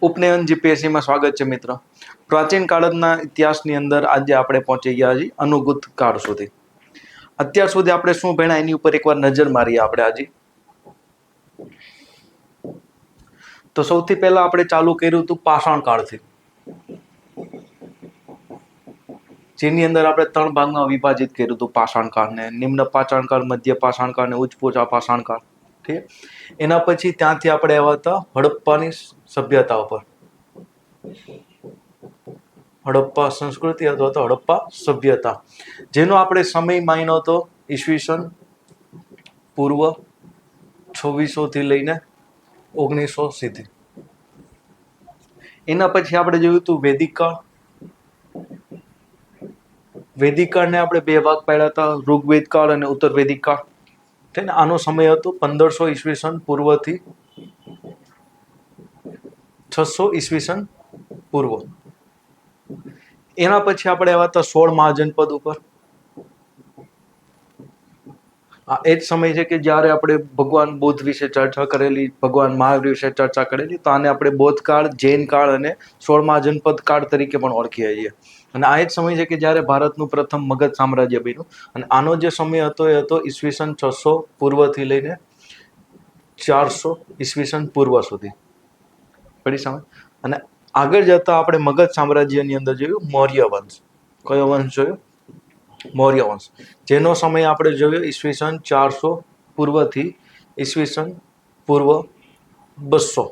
ઉપનયન GPSC માં સ્વાગત છે મિત્રો। પ્રાચીન કાળના ઇતિહાસની અંદર આજે આપણે પહોંચી ગયા છીએ અનુગુપ્ત કાળ સુધી। અત્યાર સુધી આપણે શું ભણ્યા એની ઉપર એકવાર નજર મારીએ આપણે આજે। તો સૌથી પહેલા આપણે ચાલુ કર્યું હતું પાષાણ કાળથી, જેની અંદર આપણે ત્રણ ભાગમાં વિભાજિત કર્યું હતું પાષાણ કાળને, નિમ્ન પાષાણ કાળ, મધ્ય પાષાણ કાળ અને ઉચ્ચ પાષાણ કાળ। ઠીક, એના પછી ત્યાંથી આપણે આવ્યા હતા હડપ્પાની સભ્યતા ઉપર, હડપ્પા સંસ્કૃતિ અથવા તો હડપ્પા સભ્યતા, જેનો આપણે સમય માન્યો હતો ઈસવીસન પૂર્વ 2600 થી લઈને 1900 સુધી। એના પછી આપણે જોયું હતું વૈદિક કાળ। વૈદિક કાળને આપણે બે ભાગ પાડ્યા હતા, ઋગ્વેદ કાળ અને ઉત્તર વૈદિક કાળ। આનો સમય હતો 1500 ઈસવીસન પૂર્વ થી 600 ઈસવીસન પૂર્વ। એના પછી આપણે આવ્યા હતા 16 મહાજનપદ ઉપર। આ એ જ સમય છે કે જ્યારે આપણે ભગવાન બુદ્ધ વિશે ચર્ચા કરેલી, ભગવાન મહાવીર વિશે ચર્ચા કરેલી, તો આને આપણે બૌદ્ધ કાળ, જૈન કાળ અને 16 મહાજનપદ કાળ તરીકે પણ ઓળખીએ છીએ। અને આ એ જ સમય છે કે જ્યારે ભારતનું પ્રથમ મગધ સામ્રાજ્ય બન્યું, અને આનો જે સમય હતો એ હતો ઈસવીસન 600 પૂર્વ થી લઈને 400 ઈસવીસન પૂર્વ સુધી। પડી સમજ? અને આગળ જતા આપણે મગધ સામ્રાજ્યની અંદર જોયું મૌર્ય વંશ। કયો વંશ જોયો? મૌર્ય વંશ, જેનો સમય આપણે જોયો ઈસવીસન 400 પૂર્વ થી ઈસવીસન પૂર્વ 200।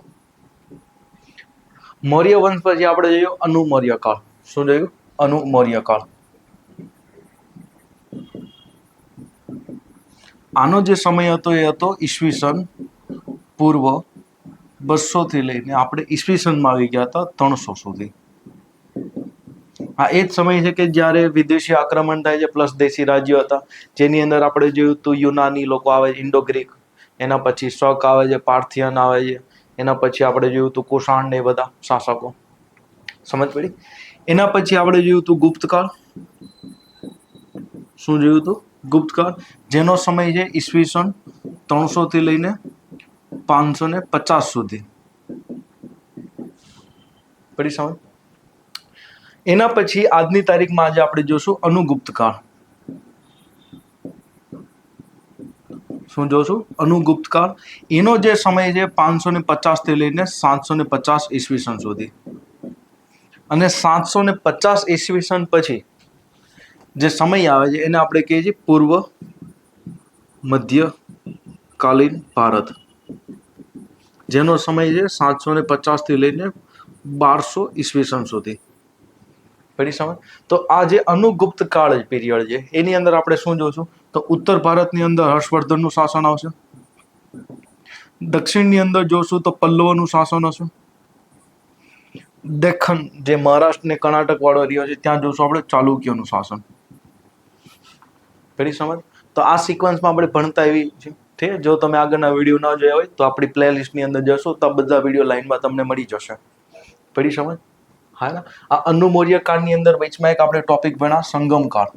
મૌર્ય વંશ પછી આપણે જોયું અનુમૌર્ય કાળ। શું જોયું? અનુમૌર્ય કાળ। આનો જે સમય હતો એ હતો ઈસવીસન પૂર્વ 200 થી લઈને આપણે ઈસવીસનમાં આવી ગયા હતા 300 સુધી। આ એ જ સમય છે કે જ્યારે વિદેશી આક્રમણ થાય છે પ્લસ દેશી રાજ્યો હતા, જેની અંદર આપણે જોયું તો યુનાની લોકો આવે છે, ઇન્ડો ગ્રીક, એના પછી શક આવે છે, પાર્થિયન આવે છે, એના પછી આપણે જોયું તો કુષાણ ને બધા શાસકો। સમજ પડી? એના પછી આપણે જોયું હતું ગુપ્તકાળ। શું જોયું હતું? ગુપ્તકાળ, જેનો સમય છે ઈસવીસન 300 થી લઈને 550 સુધી। પડી સમજ? એના પછી આજની તારીખમાં આજે આપણે જોશું અનુગુપ્ત કાળ। શું જોશું? અનુગુપ્ત કાળ। એનો જે સમય છે 550 થી લઈને 750 ઈસવીસન સુધી। અને 750 ઈસવીસન પછી જે સમય આવે છે એને આપણે કહીએ છીએ પૂર્વ મધ્યકાલીન ભારત, જેનો સમય છે 750 થી લઈને 1200 ઈસવીસન સુધી। પડી સમજ? તો આ જે અનુગુપ્ત કાળ પીરિયડ છે એની અંદર આપણે શું જોશું તો ઉત્તર ભારતની અંદર હર્ષવર્ધનનું શાસન આવશે, દક્ષિણની અંદર જોશું તો પલ્લવોનું શાસન હશે, દખ્ખન જે મહારાષ્ટ્ર ને કર્ણાટક વાળો એરિયા છે ત્યાં જોશું આપણે ચાલુક્યનું શાસન। પડી સમજ? તો આ સિક્વન્સમાં આપણે ભણતા એવી છે। ઠીક, જો તમે આગળના વિડીયો ન જોયા હોય તો આપણી પ્લેલિસ્ટની અંદર જશો તો આ બધા વિડીયો લાઈનમાં તમને મળી જશે। પડી સમજ? હા ને? આ અનુમૌર્ય કાળની અંદર વચમાં એક આપણે ટોપિક ભણ્યા સંગમ કાળ।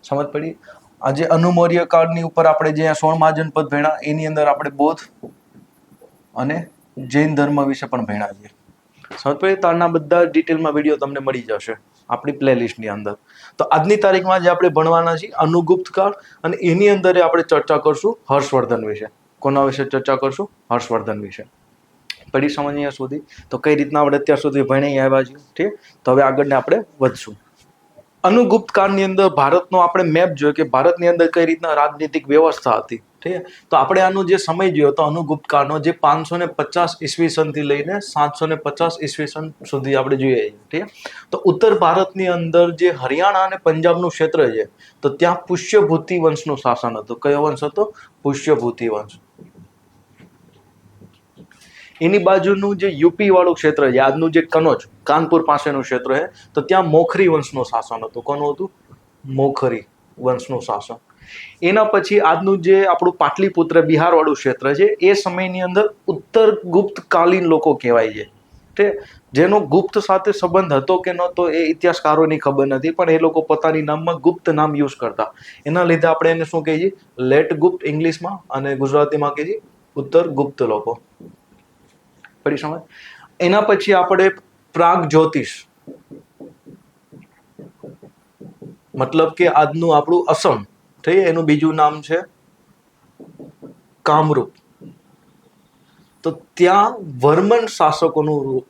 સમજ પડી? આજે અનુમૌર્ય કાળની ઉપર આપણે જે 16 મહાજનપદ ભણ્યા એની અંદર આપણે બૌદ્ધ અને જૈન ધર્મ વિશે પણ ભણ્યા છે। સમજ પડી? તો આના બધા ડિટેલમાં વિડીયો તમને મળી જશે આપણી પ્લેલિસ્ટની અંદર। તો આજની તારીખમાં જે આપણે ભણવાના છીએ અનુગુપ્ત કાળ, અને એની અંદર આપણે ચર્ચા કરશું હર્ષવર્ધન વિશે। કોના વિશે ચર્ચા કરશું? હર્ષવર્ધન વિશે। પડી સમજ અહીંયા સુધી? તો કઈ રીતના આપણે અત્યાર સુધી ભણી આવ્યા છીએ। ઠીક, તો હવે આગળને આપણે વધશું। અનુગુપ્ત કાળની અંદર ભારતનો આપણે મેપ જોયો કે ભારતની અંદર કઈ રીતના રાજનીતિક વ્યવસ્થા હતી। ઠીક, તો આપણે આનો જે સમય જોયો તો અનુગુપ્ત કાળનો જે 550 ઈસવીસન થી લઈને 750 ઈસવીસન સુધી આપણે જોઈએ। ઠીક, તો ઉત્તર ભારતની અંદર જે હરિયાણા અને પંજાબનું ક્ષેત્ર છે તો ત્યાં પુષ્યભૂતિ વંશનું શાસન હતું। કયો વંશ હતો? પુષ્યભૂતિ વંશ। એની બાજુનું જે યુપી વાળું ક્ષેત્ર છે, આજનું જે કનોજ કાનપુર પાસેનું ક્ષેત્ર છે, તો ત્યાં મોખરી વંશનું શાસન હતું। કોનું હતું? મોખરી વંશનું શાસન। એના પછી આજનું જે આપણું પાટલીપુત્ર બિહાર વાળું ક્ષેત્ર છે એ સમયની અંદર ઉત્તર ગુપ્ત કાલીન લોકો કહેવાય છે। તે જેનો ગુપ્ત સાથે સંબંધ હતો કે નહોતો એ ઇતિહાસકારોની ખબર નથી, પણ એ લોકો પોતાની નામમાં ગુપ્ત નામ યુઝ કરતા, એના લીધે આપણે એને શું કહીએ? લેટ ગુપ્ત ઇંગ્લિશમાં, અને ગુજરાતીમાં કહીએ ઉત્તર ગુપ્ત લોકો। પડી સમજ? એના પછી આપણે પ્રાગ જ્યોતિષ, મતલબ કે આજનું આપણું અસમ, ઠીક, એનું બીજું નામ છે કામરૂપ. તો ત્યાં વર્મન શાસકોનું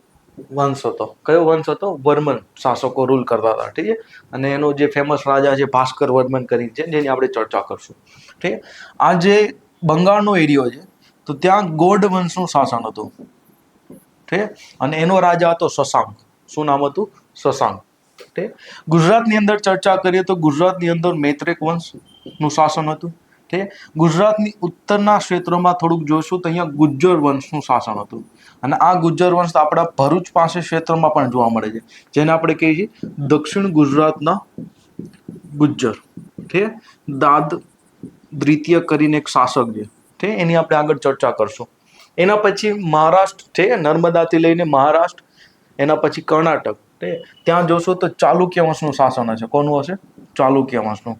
વંશ હતો. કયો વંશ હતો? વર્મન શાસકો રૂલ કરતા હતા. ઠીક છે. અને એનો જે ફેમસ રાજા છે ભાસ્કર વર્મન કરી છે, જેની આપણે ચર્ચા કરશું. ઠીક. આ જે બંગાળનો એરિયો છે, તો ત્યાં ગોડ વંશનું શાસન હતું. ઠીક. અને એનો રાજા હતો શશાંક. શું નામ હતું? શશાંક. ઠીક. ગુજરાતની અંદર ચર્ચા કરીએ તો ગુજરાતની અંદર મૈત્રેક વંશનું શાસન હતું. ઠીક. ગુજરાતની ઉત્તરના ક્ષેત્રોમાં થોડુંક જોઈશું તો અહીંયા ગુજ્જર વંશનું શાસન હતું. અને આ ગુજ્જર વંશ આપણા ભરૂચ પાસે ક્ષેત્રમાં પણ જોવા મળે છે, જેને આપણે કહીએ છીએ દક્ષિણ ગુજરાતના ગુજ્જર. ઠીક. દાદ દ્વિતીય કરીને એક શાસક છે, ઠીક, એની આપણે આગળ ચર્ચા કરશું. એના પછી મહારાષ્ટ્ર છે, નર્મદાથી લઈને મહારાષ્ટ્ર, એના પછી કર્ણાટક, ત્યાં જોશો તો ચાલુક્ય વંશનું શાસન હશે. કોનું હશે? ચાલુક્ય વંશનું.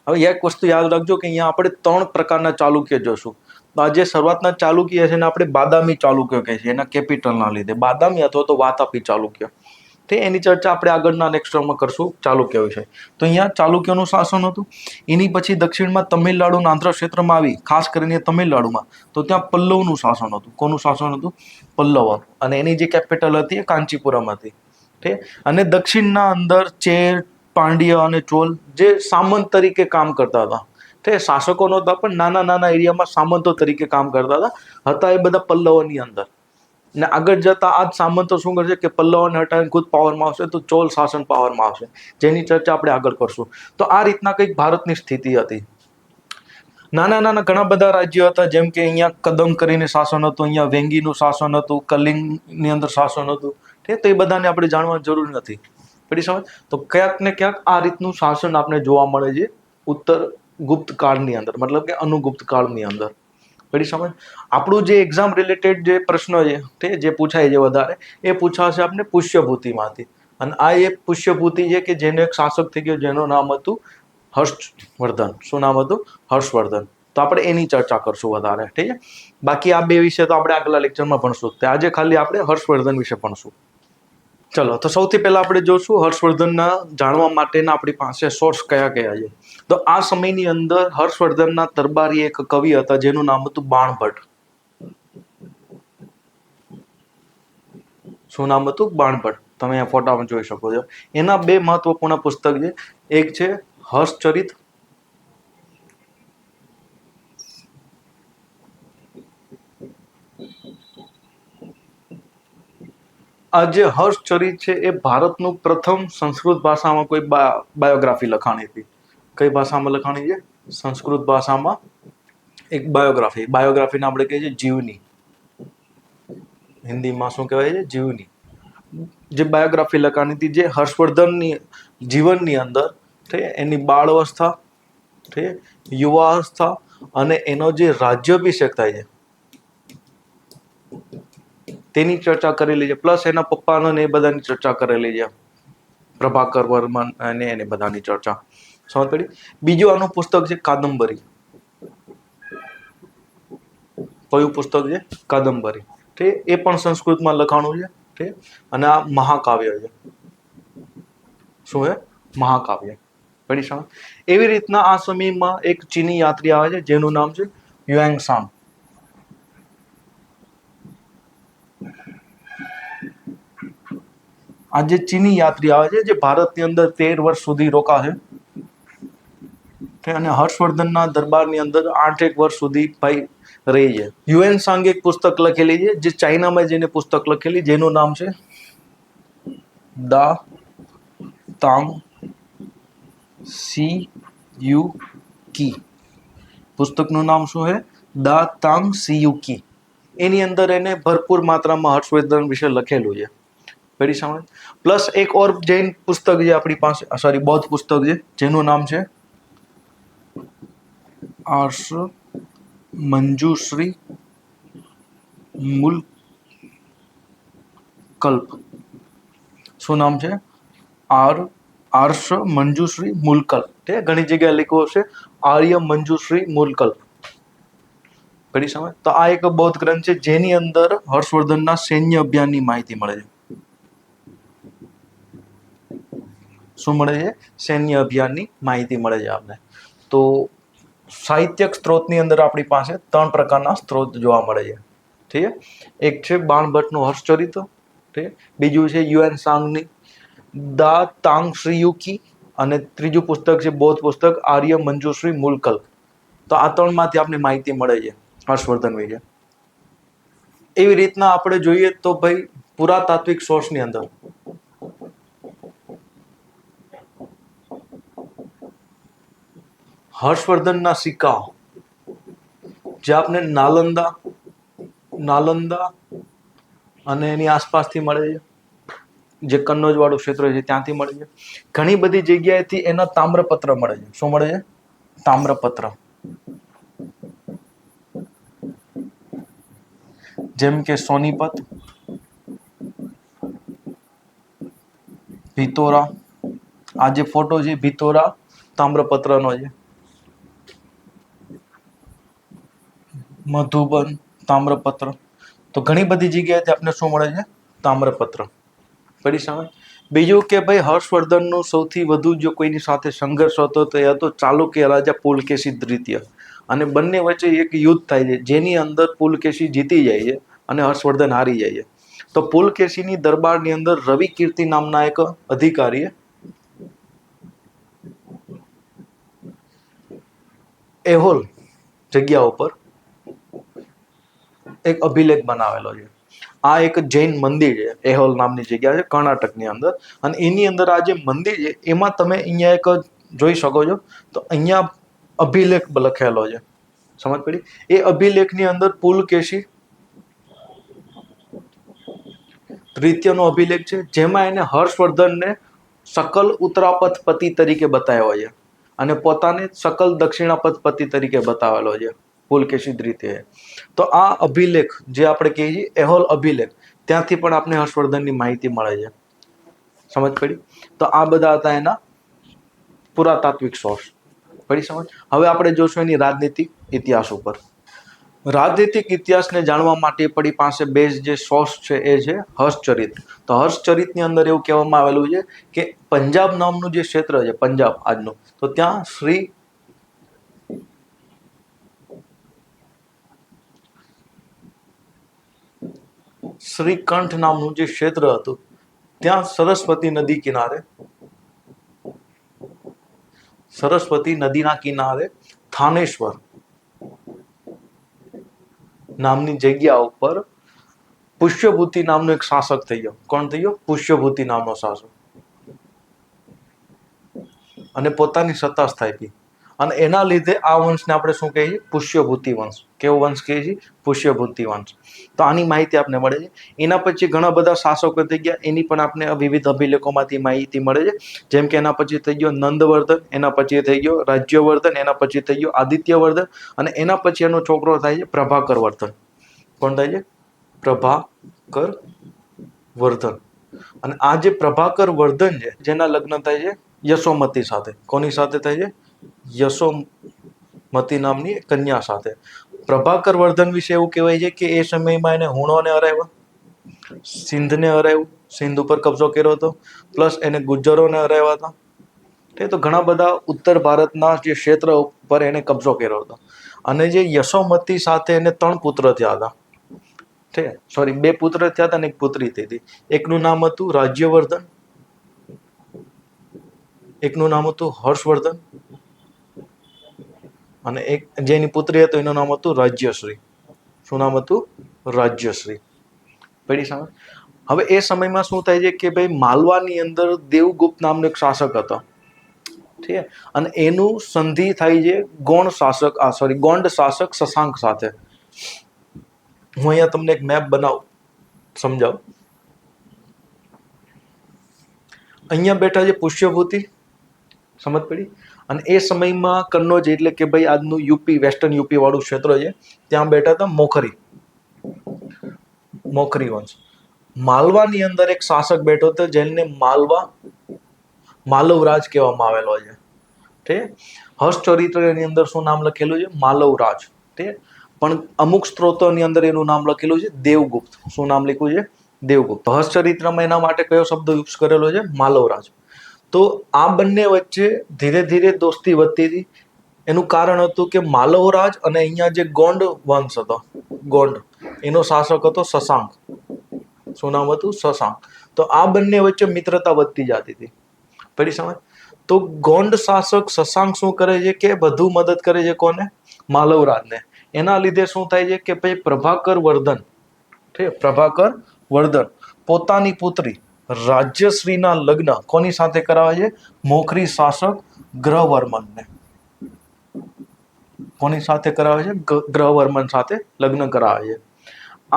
હવે એક વસ્તુ યાદ રાખજો કે અહીંયા આપણે 3 પ્રકારના ચાલુક્ય જોશું. તો આ જે શરૂઆતના ચાલુક્ય છે એને આપણે બાદામી ચાલુક્ય કહે છે, એના કેપિટલના લીધે. બાદામી અથવા તો વાતાપી ચાલુક્ય. તે એની ચર્ચા આપણે આગળના લેક્ચરમાં કરશું ચાલુક્ય વિશે. તો અહીંયા ચાલુક્યનું શાસન હતું. એની પછી દક્ષિણમાં તમિલનાડુના આંધ્ર ક્ષેત્રમાં આવી, ખાસ કરીને તમિલનાડુમાં, તો ત્યાં પલ્લવનું શાસન હતું. કોનું શાસન હતું? પલ્લવ. અને એની જે કેપિટલ હતી એ કાંચીપુરમ હતી. ઠીક. અને દક્ષિણના અંદર ચેર, પાંડ્ય અને ચોલ જે સામંત તરીકે કામ કરતા હતા. તે શાસકો નહોતા, પણ નાના નાના એરિયામાં સામંતો તરીકે કામ કરતા હતા એ બધા પલ્લવોની અંદર. ને આગળ જતા આ જ સામંતો શું કરશે કે પલ્લવોને હટાવીને ખુદ પાવરમાં આવશે, તો ચોલ શાસન પાવરમાં આવશે, જેની ચર્ચા આપણે આગળ કરશું. તો આ રીતના કંઈક ભારતની સ્થિતિ હતી. નાના નાના ઘણા બધા રાજ્યો હતા, જેમ કે અહીંયા કદમ કરીને શાસન હતું, અહીંયા વેંગીનું શાસન હતું, કલિંગની અંદર શાસન હતું. ઠીક. તો એ બધાને આપણે જાણવાની જરૂર નથી. પડી સમજ? તો ક્યાંક ને ક્યાંક આ રીતનું શાસન આપણે જોવા મળે છે ઉત્તર ગુપ્ત કાળની અંદર, મતલબ કે અનુગુપ્ત કાળની અંદર. પડી સમજ? આપણું જે એક્ઝામ રિલેટેડ જે પ્રશ્ન છે, તે જે પૂછાય છે વધારે, એ પૂછાશે આપણે પુષ્યભૂતિમાંથી. અને આ એક પુષ્યભૂતિ છે કે જેનો એક શાસક થઈ ગયો, જેનું નામ હતું હર્ષવર્ધન. શું નામ હતું? હર્ષવર્ધન. તો આપણે એની ચર્ચા કરશું વધારે. ઠીક છે. બાકી આ બે વિશે તો આપણે આગલા લેક્ચરમાં ભણશું. તો આજે ખાલી આપણે હર્ષવર્ધન વિશે ભણશું. ચલો, તો સૌથી પહેલા આપણે જોશું હર્ષવર્ધનના જાણવા માટેના આપણી પાસે સોર્સ કયા કયા છે. તો આ સમયની અંદર હર્ષવર્ધનના દરબારી એક કવિ હતા, જેનું નામ હતું બાણભટ્ટ. શું નામ હતું? બાણભટ્ટ. તમે આ ફોટામાં જોઈ શકો છો. એના 2 મહત્વપૂર્ણ પુસ્તક છે. એક છે હર્ષચરિત, આ જે હર્ષચરિત છે એ ભારતનું પ્રથમ સંસ્કૃત ભાષામાં કોઈ બાયોગ્રાફી લખાણી હતી. કઈ ભાષામાં લખાણી છે? સંસ્કૃત ભાષામાં એક બાયોગ્રાફી. બાયોગ્રાફીને આપણે કહીએ છીએ જીવની. હિન્દીમાં શું કહેવાય છે? જીવની. જે બાયોગ્રાફી લખાણી હતી, જે હર્ષવર્ધનની જીવનની અંદર એની બાળ અવસ્થા, યુવા અવસ્થા અને એનો જે રાજ્યાભિષેક થાય છે તેની ચર્ચા કરેલી છે. પ્લસ એના પપ્પાનો ને એ બધાની ચર્ચા કરેલી છે, પ્રભાકર વર્મન અને એને બધાની ચર્ચા. સમજ પડી? બીજું આનું પુસ્તક છે કાદંબરી. કયું પુસ્તક છે? કાદંબરી. ઠીક. એ પણ સંસ્કૃતમાં લખાણું છે. ઠીક. અને આ મહાકાવ્ય છે. શું છે? મહાકાવ્ય. પડી સમજ? એવી રીતના આ સમયમાં એક ચીની યાત્રી આવે છે, જેનું નામ છે યુએંગસાન. આ જે ચીની યાત્રી આવે છે, જે ભારતની અંદર 13 વર્ષ સુધી રોકાશે અને હર્ષવર્ધનના દરબારની અંદર 8 વર્ષ સુધી ભાઈ રહી છે. યુએનસાંગ એક પુસ્તક લખેલી છે, જે ચાઇનામાં જઈને પુસ્તક લખેલી, જેનું નામ છે દા તાંગ સી યુ કી. પુસ્તકનું નામ શું છે? દા તાંગ સી યુ કી. એની અંદર એને ભરપૂર માત્રામાં હર્ષવર્ધન વિશે લખેલું છે. પડી સમજ? પ્લસ એક ઓર જૈન પુસ્તક છે આપણી પાસે, સોરી બૌદ્ધ પુસ્તક છે, જેનું નામ છે આર્ષ મંજુશ્રી મૂલકલ્પ. શું નામ છે? આર્ષ મંજુશ્રી મૂલકલ્પ. ઘણી જગ્યાએ લખ્યું હશે આર્ય મંજુશ્રી મૂલકલ્પ. પડી સમજ? તો આ એક બૌદ્ધ ગ્રંથ છે જેની અંદર હર્ષવર્ધનના સૈન્ય અભિયાનની માહિતી મળે છે. શું મળે છે? સૈન્ય અભિયાનની માહિતી મળે છે આપને. તો સાહિત્યક સ્ત્રોતની અંદર આપણી પાસે 3 પ્રકારના સ્ત્રોત જોવા મળે છે. ઠીક છે? એક છે બાણભટ્ટનું હર્ષચરિત, ઠીક, બીજું છે યુએન સાંગની દા તાંગ શ્રીયુકી, અને ત્રીજું પુસ્તક છે બૌદ્ધ પુસ્તક આર્ય મંજુશ્રી મૂલકલ્પ. તો આ 3 માંથી આપણે માહિતી મળે છે હર્ષવર્ધન વિશે. એવી રીતના આપણે જોઈએ તો ભાઈ પુરાતાત્વિક સોર્સની અંદર હર્ષવર્ધનના સિક્કાઓ જે આપણે નાલંદા અને એની આસપાસથી મળે છે, જે કન્નોજ વાળું ક્ષેત્ર છે ત્યાંથી મળે છે. ઘણી બધી જગ્યાએથી એના તામ્રપત્ર મળે છે. શું મળે છે? તામ્રપત્ર. જેમ કે સોનીપત, ભીતોરા. આ જે ફોટો છે ભીતોરા તામ્રપત્રનો છે. મધુબન તામ્રપત્ર. તો ઘણી બધી જગ્યાએથી આપણે શું મળે છે? તામ્રપત્ર. પડી સમજ? બીજું કે ભાઈ હર્ષવર્ધનનું સૌથી વધુ જો કોઈની સાથે સંઘર્ષ હતો તો એ હતો ચાલુક્ય રાજા પુલકેશી દ્વિતીય. અને બંને વચ્ચે એક યુદ્ધ થાય છે જેની અંદર પુલકેશી જીતી જાય છે અને હર્ષવર્ધન હારી જાય છે. તો પુલકેશીની દરબારની અંદર રવિ કીર્તિ નામના એક અધિકારીએ એહોલ જગ્યા ઉપર એક અભિલેખ બનાવેલો છે. આ એક જૈન મંદિર છે, એહોલ નામની જગ્યા છે કર્ણાટકની અંદર. અને એની અંદર આ જે મંદિર છે એમાં તમે અહીંયા એક જોઈ શકો છો. તો અહીંયા અભિલેખ લખેલો છે. સમજ પડી? એ અભિલેખની અંદર પુલકેશી તૃતીયનો અભિલેખ છે જેમાં એને હર્ષવર્ધનને સકલ ઉત્તરાપથ પતિ તરીકે બતાવ્યો છે અને પોતાને સકલ દક્ષિણાપથ પતિ તરીકે બતાવેલો છે પુલકેશી દ્વિતીય. તો આ અભિલેખ જે આપણે કહીએ છીએ એહોલ અભિલેખ, ત્યાંથી પણ આપણે હર્ષવર્ધનની માહિતી મળે છે. સમજ પડી? તો આ બધા હતા એના પુરાતાત્વિક સોર્સ. પડી સમજ? હવે આપણે જોશું એની રાજનીતિક ઇતિહાસ ઉપર. રાજનીતિક ઇતિહાસને જાણવા માટે આપણી પાસે બેઝ જે સોર્સ છે એ છે હર્ષચરિત. તો હર્ષચરિતની અંદર એવું કહેવામાં આવેલું છે કે પંજાબ નામનું જે ક્ષેત્ર છે, પંજાબ આજનું, તો ત્યાં શ્રીકંઠ નામનું જે ક્ષેત્ર હતું ત્યાં સરસ્વતી નદીના કિનારે થાનેશ્વર નામની જગ્યા ઉપર પુષ્યભૂતિ નામનો એક શાસક થઈ ગયો. કોણ થઈ ગયો? પુષ્યભૂતિ નામનો શાસક. અને પોતાની સત્તા સ્થાપી. અને એના લીધે આ વંશને આપણે શું કહીએ? પુષ્યભૂતિ વંશ. કેવો વંશ કહીએ છીએ? પુષ્યભૂતિ વંશ. તો આની માહિતી આપને મળે છે. એના પછી ઘણા બધા શાસકો થઈ ગયા, એની પણ આપણે વિવિધ અભિલેખોમાંથી માહિતી મળે છે. જેમ કે એના પછી થઈ ગયો નંદવર્ધન, એના પછી થઈ ગયો રાજ્યવર્ધન, એના પછી થઈ ગયો આદિત્યવર્ધન, અને એના પછી એનો છોકરો થાય છે પ્રભાકર વર્ધન. કોણ થાય છે? પ્રભાકર વર્ધન. અને આ જે પ્રભાકર વર્ધન છે જેના લગ્ન થાય છે યશોમતી સાથે. કોની સાથે થાય છે? યશોમતી નામની કન્યા સાથે. પ્રભાકર વર્ધન વિશે એવું કહેવાય છે કે એ સમયમાં એને હુણોને હરાવ્યા, સિંધને હરાવ્યું, સિંધ ઉપર કબજો કર્યો હતો, પ્લસ એને ગુજ્જરોને હરાવ્યા હતા. તો ઘણા બધા ઉત્તર ભારતના જે ક્ષેત્ર ઉપર એને કબજો કર્યો હતો. અને જે યશોમતી સાથે એને 3 પુત્ર થયા હતા. ઠીક, સોરી 2 પુત્ર થયા હતા અને 1 પુત્રી થઈ હતી. એકનું નામ હતું રાજ્યવર્ધન, એકનું નામ હતું હર્ષવર્ધન, અને એક જેની પુત્રી હતી એનું નામ હતું રાજ્યશ્રી. શું નામ હતું? રાજ્યશ્રી. પડી સમજ? હવે એ સમયમાં શું થાય છે કે ભાઈ માલવાની અંદર દેવગુપ્ત નામનો એક શાસક હતો. ઠીક છે? અને એનું સંધિ થાય છે ગોંડ શાસક શશાંક સાથે. હું અહીંયા તમને એક મેપ સમજાવું. અહીંયા બેઠા છે પુષ્યભૂતિ. સમજ પડી? અને એ સમયમાં કન્નોજ એટલે કે ભાઈ આજનું યુપી, વેસ્ટર્ન યુપી વાળું ક્ષેત્ર છે, ત્યાં બેઠા હતા મોખરી વંશ. માલવાની અંદર એક શાસક બેઠો હતો જેને માલવરાજ કહેવામાં આવેલો છે. ઠીક? હર્ષચરિત્રની અંદર શું નામ લખેલું છે? માલવરાજ. ઠીક? પણ અમુક સ્ત્રોતોની અંદર એનું નામ લખેલું છે દેવગુપ્ત. શું નામ લખ્યું છે? દેવગુપ્ત. હર્ષચરિત્રમાં એના માટે કયો શબ્દ યુઝ કરેલો છે? માલવરાજ. તો આ બંને વચ્ચે ધીરે ધીરે દોસ્તી વધતી હતી. એનું કારણ હતું કે માલવરાજ અને અહીંયા જે ગોંડ વંશ હતો, ગોંડ, એનો શાસક હતો શશાંક. શું નામ હતું? શશાંક. તો આ બંને વચ્ચે મિત્રતા વધતી જતી હતી. પડી સમજ? તો ગોંડ શાસક શશાંક શું કરે છે કે વધુ મદદ કરે છે કોને? માલવરાજને. એના લીધે શું થાય છે કે ભાઈ પ્રભાકર વર્ધન, પ્રભાકર વર્ધન પોતાની પુત્રી રાજ્યશ્રીના લગ્ન કોની સાથે કરાવે છે? મોખરી શાસક ગ્રહવર્મનને. કોની સાથે કરાવે છે? ગ્રહવર્મન સાથે લગ્ન કરાવે છે.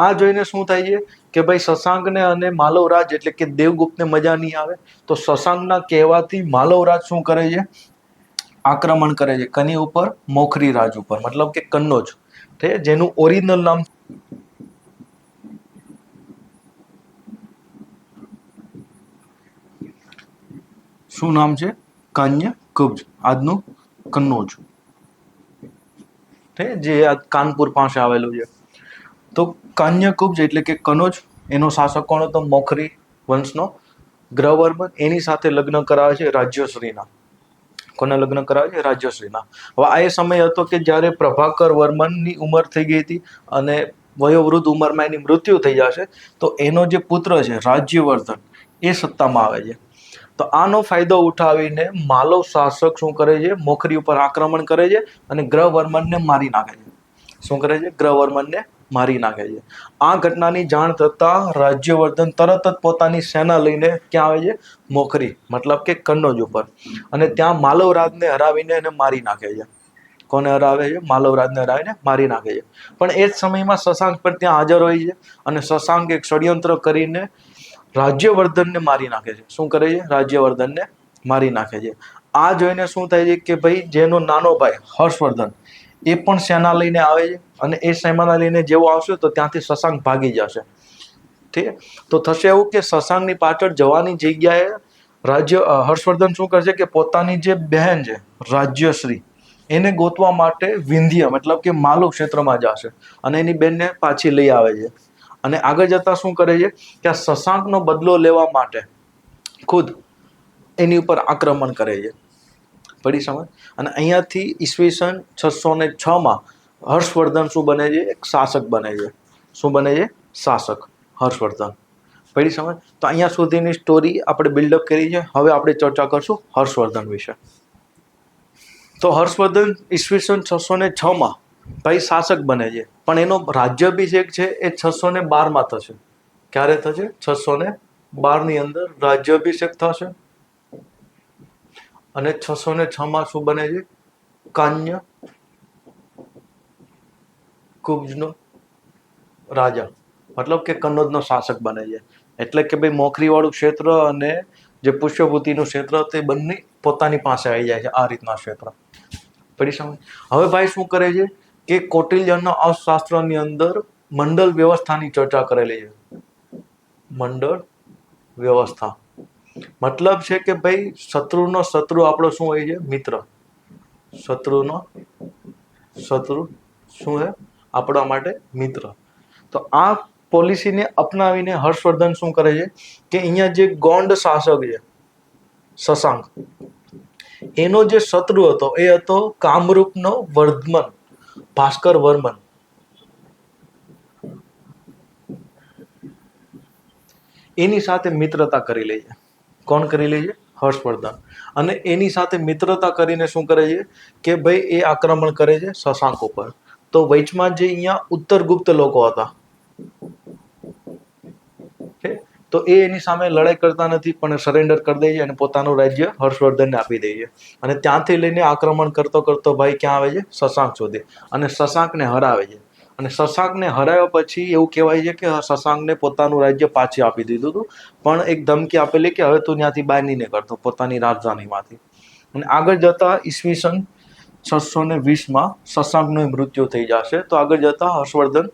આ જોઈને શું થાય છે કે ભાઈ શશાંકને અને માલવરાજ એટલે કે દેવગુપ્તને મજા નહીં આવે. તો શશાંકના કહેવાથી માલવરાજ શું કરે છે? આક્રમણ કરે છે. કની ઉપર? મોખરી રાજ ઉપર, મતલબ કે કન્નોજ, જેનું ઓરિજિનલ નામ શું નામ છે? કાન્યકુબ્જ, આજનું કન્નોજ, જે કાનપુર પાસે આવેલું છે. તો કાન્યકુબ્જ એટલે કે કનોજ, એનો શાસક કોણ હતો? મોખરી વંશનો ગ્રહવર્મન. એની સાથે લગ્ન કરાવે છે રાજ્યશ્રીના. કોને લગ્ન કરાવે છે? રાજ્યશ્રીના. હવે આ એ સમય હતો કે જ્યારે પ્રભાકર વર્મનની ઉંમર થઈ ગઈ હતી અને વયોવૃદ્ધ ઉંમરમાં એની મૃત્યુ થઈ જશે. તો એનો જે પુત્ર છે રાજ્યવર્ધન, એ સત્તામાં આવે છે. તો આનો ફાયદો ઉઠાવીને માલવ શાસક શું કરે છે? મોખરી ઉપર આક્રમણ કરે છે અને ગ્રહવર્મનને મારી નાખે છે. શું કરે છે? ગ્રહવર્મનને મારી નાખે છે. આ ઘટનાની જાણ થતાં રાજ્યવર્ધન તરત જ પોતાની સેના લઈને ક્યાં આવે છે? મોખરી, મતલબ કે કન્નોજ ઉપર. અને ત્યાં માલવરાજને હરાવીને એને મારી નાખે છે. કોને હરાવે છે? માલવરાજને હરાવીને મારી નાખે છે. પણ એ જ સમયમાં શશાંક પણ ત્યાં હાજર હોય છે અને શશાંક એક ષડયંત્ર કરીને રાજ્યવર્ધનને મારી નાખે છે. શું કરે છે? રાજ્યવર્ધનને મારી નાખે છે. આ જોઈને શું થાય છે કે ભાઈ જેનો નાનો ભાઈ હર્ષવર્ધન, એ પણ સેના લઈને આવે છે અને એ સેના લઈને જેવો આવશે તો ત્યાંથી શશાંક ભાગી જશે. ઠીક. તો થશે એવું કે શશાંકની પાછળ જવાની જગ્યાએ હર્ષવર્ધન શું કરશે કે પોતાની જે બહેન છે રાજ્યશ્રી, એને ગોતવા માટે વિંધ્ય મતલબ કે માલવ ક્ષેત્રમાં જશે અને એની બેનને પાછી લઈ આવે છે. અને આગળ જતા શું કરે છે કે આ શશાંકનો બદલો લેવા માટે ખુદ એની ઉપર આક્રમણ કરે છે. પડી સમજ? અને અહીંયાથી ઈસવીસન 606 હર્ષવર્ધન શું બને છે? એક શાસક બને છે. શું બને છે? શાસક, હર્ષવર્ધન. પડી સમજ? તો અહીંયા સુધીની સ્ટોરી આપણે બિલ્ડઅપ કરી છે. હવે આપણે ચર્ચા કરશું હર્ષવર્ધન વિશે. તો હર્ષવર્ધન ઈસવીસન 606 ભાઈ શાસક બને છે, પણ એનો રાજ્યાભિષેક છે એ 612 થશે. ક્યારે થશે? 612 ની અંદર રાજ્યાભિષેક થશે. અને 606 શું બને છે? કાન્ય કુબ્જનો રાજા, મતલબ કે કન્નોજનો શાસક બને છે. એટલે કે ભાઈ મોખરી વાળું ક્ષેત્ર અને જે પુષ્યભૂતિનું ક્ષેત્ર તે બંને પોતાની પાસે આવી જાય છે. આ રીતના ક્ષેત્ર. પડી સમજ? હવે ભાઈ શું કરે છે કે કૌટિલ્યના અર્થશાસ્ત્રની અંદર મંડળ વ્યવસ્થાની ચર્ચા કરેલી છે. મંડળ વ્યવસ્થા મતલબ છે કે ભાઈ શત્રુનો શત્રુ આપણો શું હોય છે? મિત્ર. શત્રુનો શત્રુ શું છે? આપણા માટે મિત્ર. તો આ પોલિસીને અપનાવીને હર્ષવર્ધન શું કરે છે કે અહીંયા જે ગોંડ શાસક છે શશાંક, એનો જે શત્રુ હતો એ હતો કામરૂપનો વર્ધમન, ભાસ્કર વર્મન. એની સાથે મિત્રતા કરી લે છે. કોણ કરી લે છે? હર્ષવર્ધન. અને એની સાથે મિત્રતા કરીને શું કરે છે કે ભાઈ એ આક્રમણ કરે છે શશાંક ઉપર. તો વચમાં જે અહીંયા ઉત્તરગુપ્ત લોકો હતા, તો એ એની સામે લડાઈ કરતા નથી પણ સરેન્ડર કરી દે છે અને પોતાનું રાજ્ય હર્ષવર્ધનને આપી દે છે. અને ત્યાંથી લઈને આક્રમણ કરતો કરતો ભાઈ ક્યાં આવે છે? શશાંક સુધી. અને શશાંકને હરાવે છે. અને શશાંકને હરાવ્યા પછી એવું કહેવાય છે કે શશાંકને પોતાનું રાજ્ય પાછી આપી દીધું હતું, પણ એક ધમકી આપેલી કે હવે તું ત્યાંથી બહાર નહીં નીકળતો પોતાની રાજધાનીમાંથી. અને આગળ જતા ઈસવીસન 620 શશાંકનું મૃત્યુ થઈ જશે. તો આગળ જતા હર્ષવર્ધન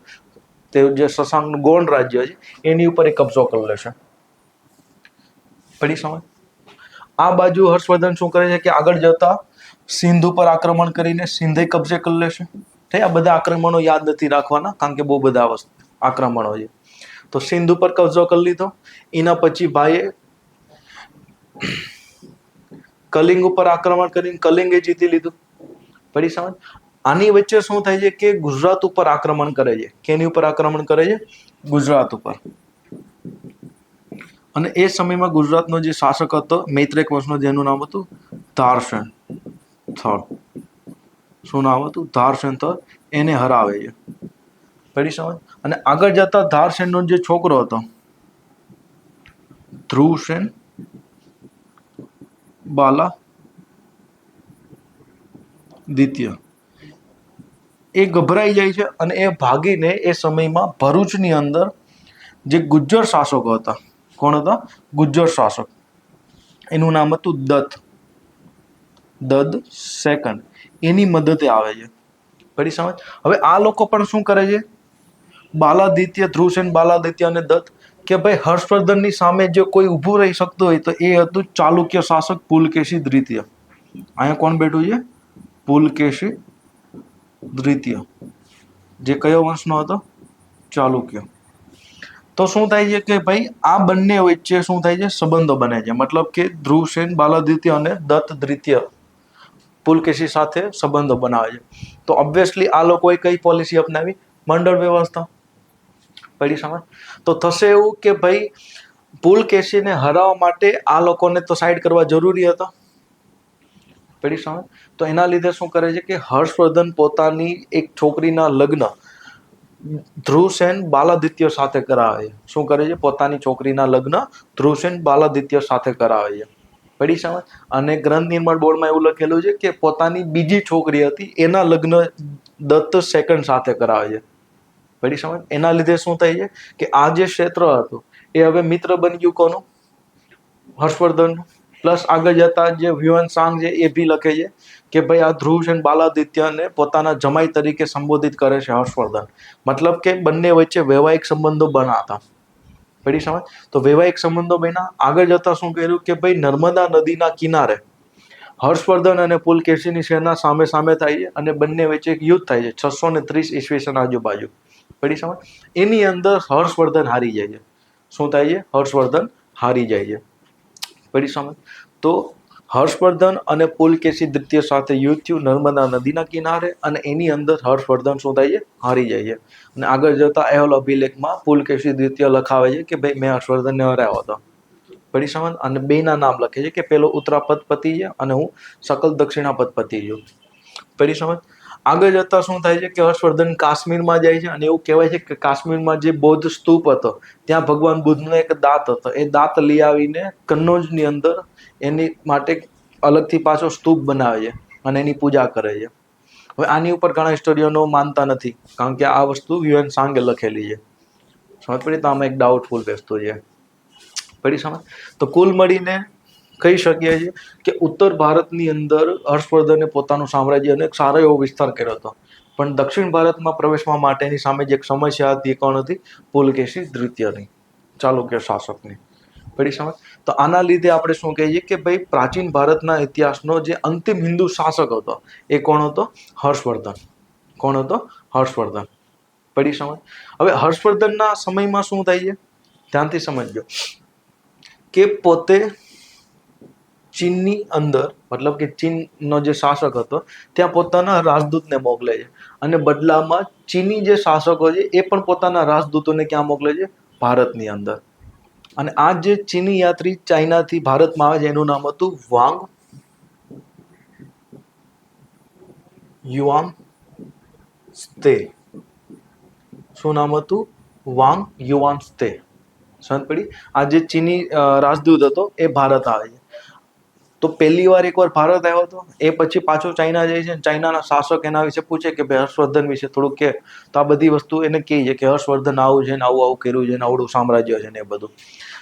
તે જે શશાંકનું ગોંડ રાજ્ય છે એની ઉપર એ કબજો કરી લેશે. પડી સમજ? આ બાજુ હર્ષવર્ધન શું કરે છે કે આગળ જતા સિંધ ઉપર આક્રમણ કરીને સિંધે કબજે કરી લેશે. આ બધા આક્રમણો યાદ નથી રાખવાના, કારણ કે બહુ બધા આક્રમણો છે. તો સિંધ ઉપર કબજો કરી લીધો. એના પછી ભાઈએ કલિંગ ઉપર આક્રમણ કરીને કલિંગે જીતી લીધું. પડી સમજ? આની વચ્ચે શું થાય છે કે ગુજરાત ઉપર આક્રમણ કરે છે. કેની ઉપર આક્રમણ કરે છે? ગુજરાત ઉપર. અને એ સમયમાં ગુજરાતનો જે શાસક હતો મૈત્રેક વંશનો, જેનું નામ હતું ધારસેન થર્ડ. શું નામ હતું? ધારસેન થર્ડ. એને હરાવે છે. પડી સમજ? અને આગળ જતા ધારસેનનો જે છોકરો હતો ધ્રુવસેન બાલા દ્વિતીય, એ ગભરાઈ જાય છે અને એ ભાગીને એ સમયમાં ભરૂચની અંદર જે ગુજ્જર શાસકો હતા, કોણ હતા? ગુજ્જર શાસક, એનું નામ હતું દદ સેકન્ડ, એની મદદે આવે છે. પડી સમજ? હવે આ લોકો પણ શું કરે છે? બાલાદિત્ય, ધ્રુવસેન બાલાદિત્ય અને દત્ત, કે ભાઈ હર્ષવર્ધનની સામે જો કોઈ ઊભું રહી શકતું હોય તો એ હતું ચાલુક્ય શાસક પુલકેશી દ્વિતીય. અહીંયા કોણ બેઠું છે? પુલકેશી દ્વિતીય, જે કયો વંશનો હતો? ચાલુક્ય. તો શું થાય છે કે ભાઈ આ બંને વચ્ચે શું થાય છે? સંબંધો બને છે. મતલબ કે ધ્રુવસેન બાલાદિત્ય અને દત્ત દ્વિતીય પુલકેશી સાથે સંબંધો બનાવે છે. તો ઓબ્વિયસલી આ લોકોએ કઈ પોલિસી અપનાવી? મંડળ વ્યવસ્થા. પડી સમજ? તો થશે એવું કે ભાઈ પુલકેશીને હરાવવા માટે આ લોકોને તો સાઈડ કરવા જરૂરી હતા. પડી સમજ? તો એના લીધે શું કરે છે કે હર્ષવર્ધન પોતાની એક છોકરીના લગ્ન ધ્રુવસેન બાલાદિત્ય સાથે કરાવે છે. શું કરે છે? પોતાની છોકરીના લગ્ન ધ્રુવસેન બાલાદિત્ય સાથે કરાવે છે. પડી સમજ? અને ગ્રંથ નિર્માણ બોર્ડમાં એવું લખેલું છે કે પોતાની બીજી છોકરી હતી એના લગ્ન દત્ત સેકન્ડ સાથે કરાવે છે. પડી સમજ? એના લીધે શું થાય છે કે આ જે ક્ષેત્ર હતું એ હવે મિત્ર બની ગયું કોનું? હર્ષવર્ધનનું. પ્લસ આગળ જતા જે હ્યુએન સાંગ છે એ બી લખે છે કે ભાઈ આ ધ્રુવસેન બાલાદિત્યને પોતાના જમાઈ તરીકે સંબોધિત કરે છે હર્ષવર્ધન. મતલબ કે બંને વચ્ચે વૈવાહિક સંબંધો બનાતા. પડી સમજ? તો વૈવાહિક સંબંધો બન્યા. આગળ જતા શું કર્યું કે ભાઈ નર્મદા નદીના કિનારે હર્ષવર્ધન અને પુલકેશીની સેના સામે સામે થાય છે અને બંને વચ્ચે એક યુદ્ધ થાય છે 630 ઈસવીસન આજુબાજુ. પડી સમજ? એની અંદર હર્ષવર્ધન હારી જાય છે. શું થાય છે? હર્ષવર્ધન હારી જાય છે. પડી સમજ? તો હર્ષવર્ધન અને પુલકેશી દ્વિતીય સાથે યુદ્ધ થયું નર્મદા નદીના કિનારે, અને એની અંદર હર્ષવર્ધન શું થાય છે? હારી જાય છે. અને આગળ જતા અહેવાલ અભિલેખમાં પુલકેશી દ્વિતીય લખાવે છે કે ભાઈ મેં હર્ષવર્ધનને હરાવ્યો હતો. પડી સમજ? અને બેના નામ લખે છે કે પેલો ઉત્તરાપદ પતિ છે અને હું સકલ દક્ષિણાપદ પતિ છું. પડી સમજ? આગળ જતા શું થાય છે કે હર્ષવર્ધન કાશ્મીરમાં જાય છે અને એવું કહેવાય છે કે કાશ્મીરમાં જે બૌદ્ધ સ્તૂપ હતો ત્યાં ભગવાન બુદ્ધનો એક દાંત હતો. એ દાંત લઈ આવીને કન્નૌજની અંદર એની માટે અલગથી પાછો સ્તૂપ બનાવે છે અને એની પૂજા કરે છે. હવે આની ઉપર ઘણા હિસ્ટોરિયનો માનતા નથી, કારણ કે આ વસ્તુ હ્યુએન સાંગે લખેલી છે. સમજ પડી? તો આમાં એક ડાઉટફુલ વસ્તુ છે. પડી સમજ? તો કુલ મળીને કહી શકીએ છીએ કે ઉત્તર ભારતની અંદર હર્ષવર્ધને પોતાનું સામ્રાજ્ય અને સારો એવો વિસ્તાર કર્યો હતો, પણ દક્ષિણ ભારતમાં પ્રવેશવા માટેની સામે જે એક સમસ્યા હતી એ કોણ હતી? પુલકેશી દ્વિતીયની, ચાલુક્ય શાસકની. પડી સમજ? તો આના લીધે આપણે શું કહીએ કે ભાઈ પ્રાચીન ભારતના ઇતિહાસનો જે અંતિમ હિન્દુ શાસક હતો એ કોણ હતો? હર્ષવર્ધન. કોણ હતો? હર્ષવર્ધન. પડી સમજ? હવે હર્ષવર્ધનના સમયમાં શું થાય છે? ધ્યાનથી સમજજો કે પોતે ચીનની અંદર, મતલબ કે ચીનનો જે શાસક હતો ત્યાં પોતાના રાજદૂતને મોકલે છે, અને બદલામાં ચીની જે શાસકો છે એ પણ પોતાના રાજદૂતોને ક્યાં મોકલે છે? ભારતની અંદર. અને આ જે ચીની યાત્રી ચાઇનાથી ભારતમાં આવે છે એનું નામ હતું વાંગ યુઆન સ્તે. શું નામ હતું? વાંગ યુઆન સ્તે. સમજ પડી? આ જે ચીની રાજદૂત હતો એ ભારત આવે છે. તો પહેલી વાર એકવાર ભારત આવ્યો હતો, એ પછી પાછો ચાઇના જાય છે. ચાઇનાના શાસક એના વિશે પૂછે કે ભાઈ હર્ષવર્ધન વિશે થોડુંક કે. તો આ બધી વસ્તુ એને કહે છે કે હર્ષવર્ધન આવું છે ને આવું આવું કર્યું છે ને આવડું સામ્રાજ્ય છે ને એ બધું.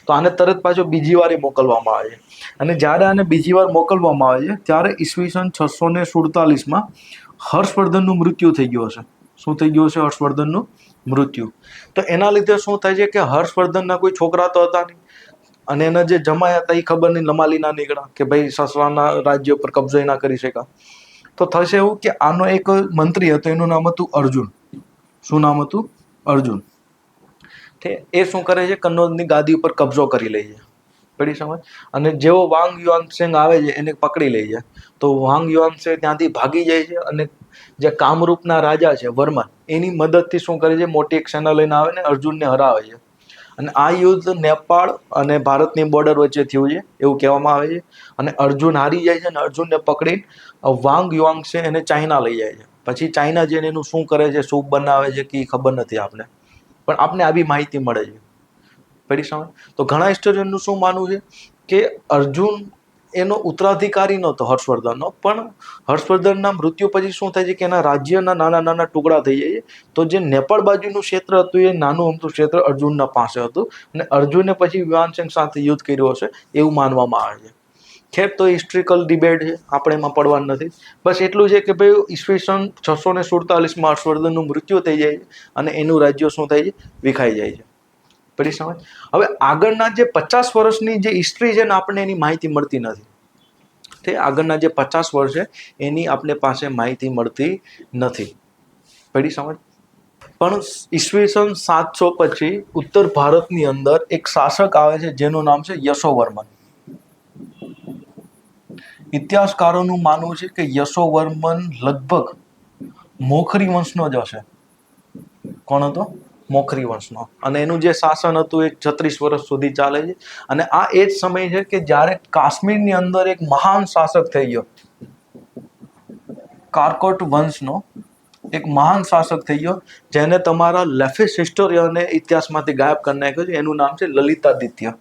તો આને તરત પાછો બીજી વાર મોકલવામાં આવે છે. અને જ્યારે આને બીજી વાર મોકલવામાં આવે છે ત્યારે ઈસવીસન 647માં હર્ષવર્ધનનું મૃત્યુ થઈ ગયું હશે. શું થઈ ગયું હશે? હર્ષવર્ધનનું મૃત્યુ. તો એના લીધે શું થાય છે કે હર્ષવર્ધનના કોઈ છોકરા તો હતા નહીં, અને એના જે જમાયા હતા એ ખબર નહીં લમાલી ના નીકળ્યા કે ભાઈ સસરાના રાજ્ય પર કબજો ના કરી શક્યા. તો થશે એવું કે આનો એક મંત્રી હતો, એનું નામ હતું અર્જુન. શું નામ હતું? અર્જુન. એ શું કરે છે, કનોજની ગાદી ઉપર કબજો કરી લે છે. પડી સમજ? અને જેવો વાંગ યુઆનસેંગ આવે છે એને પકડી લે છે. તો વાંગ યુઆનસેંગ ત્યાંથી ભાગી જાય છે અને જે કામરૂપના રાજા છે વર્મન, એની મદદથી શું કરે છે, મોટી એક સેના લઈને આવે ને અર્જુનને હરાવે છે. અને આ યુદ્ધ નેપાળ અને ભારતની બોર્ડર વચ્ચે થયું છે એવું કહેવામાં આવે છે. અને અર્જુન હારી જાય છે અને અર્જુનને પકડીને વાંગ યુઆનસેંગ એને ચાઇના લઈ જાય છે. પછી ચાઇના જઈને એનું શું કરે છે, સૂપ બનાવે છે કે ખબર નથી આપને, પણ આપને આવી માહિતી મળે છે. પડી સમજ? તો ઘણા હિસ્ટોરિયનનું શું માનવું છે કે અર્જુન એનો ઉત્તરાધિકારી નહોતો હર્ષવર્ધનનો, પણ હર્ષવર્ધનના મૃત્યુ પછી શું થાય છે કે એના રાજ્યના નાના નાના ટુકડા થઈ જાય છે. તો જે નેપાળ બાજુનું ક્ષેત્ર હતું એ નાનું અમથું ક્ષેત્ર અર્જુનના પાસે હતું, અને અર્જુને પછી યુઆનસેંગ સાથે યુદ્ધ કર્યું હશે એવું માનવામાં આવે છે. ખેર, તો હિસ્ટ્રિકલ ડિબેટ છે, આપણે એમાં પડવાનું નથી. બસ એટલું છે કે ભાઈ ઈસવીસન 647 હર્ષવર્ધનનું મૃત્યુ થઈ જાય છે અને એનું રાજ્ય શું થાય છે, વિખાઈ જાય છે. પડી સમજ? હવે આગળના જે 50 વર્ષની જે હિસ્ટ્રી છે ને, આપણને એની માહિતી મળતી નથી. તે આગળના જે 50 વર્ષ છે એની આપણે પાસે માહિતી મળતી નથી. પડી સમજ? પણ ઈસવીસન 700 પછી ઉત્તર ભારતની અંદર એક શાસક આવે છે જેનું નામ છે યશોવર્મન. ઇતિહાસકારોનું માનવું છે કે યશોવર્મન લગભગ મોખરી વંશનો જ હશે. કોણ હતો? મોખરી વંશનો. અને એનું જે શાસન હતું એ 36 વર્ષ સુધી ચાલે છે. અને આ એ જ સમય છે કે જ્યારે કાશ્મીરની અંદર એક મહાન શાસક થઈ ગયો, કારકોટ વંશનો એક મહાન શાસક થઈ ગયો, જેને તમારા લેફિસ્ટ હિસ્ટોરિયને ઇતિહાસમાંથી ગાયબ કરી નાખ્યો છે. એનું નામ છે લલિતાદિત્ય.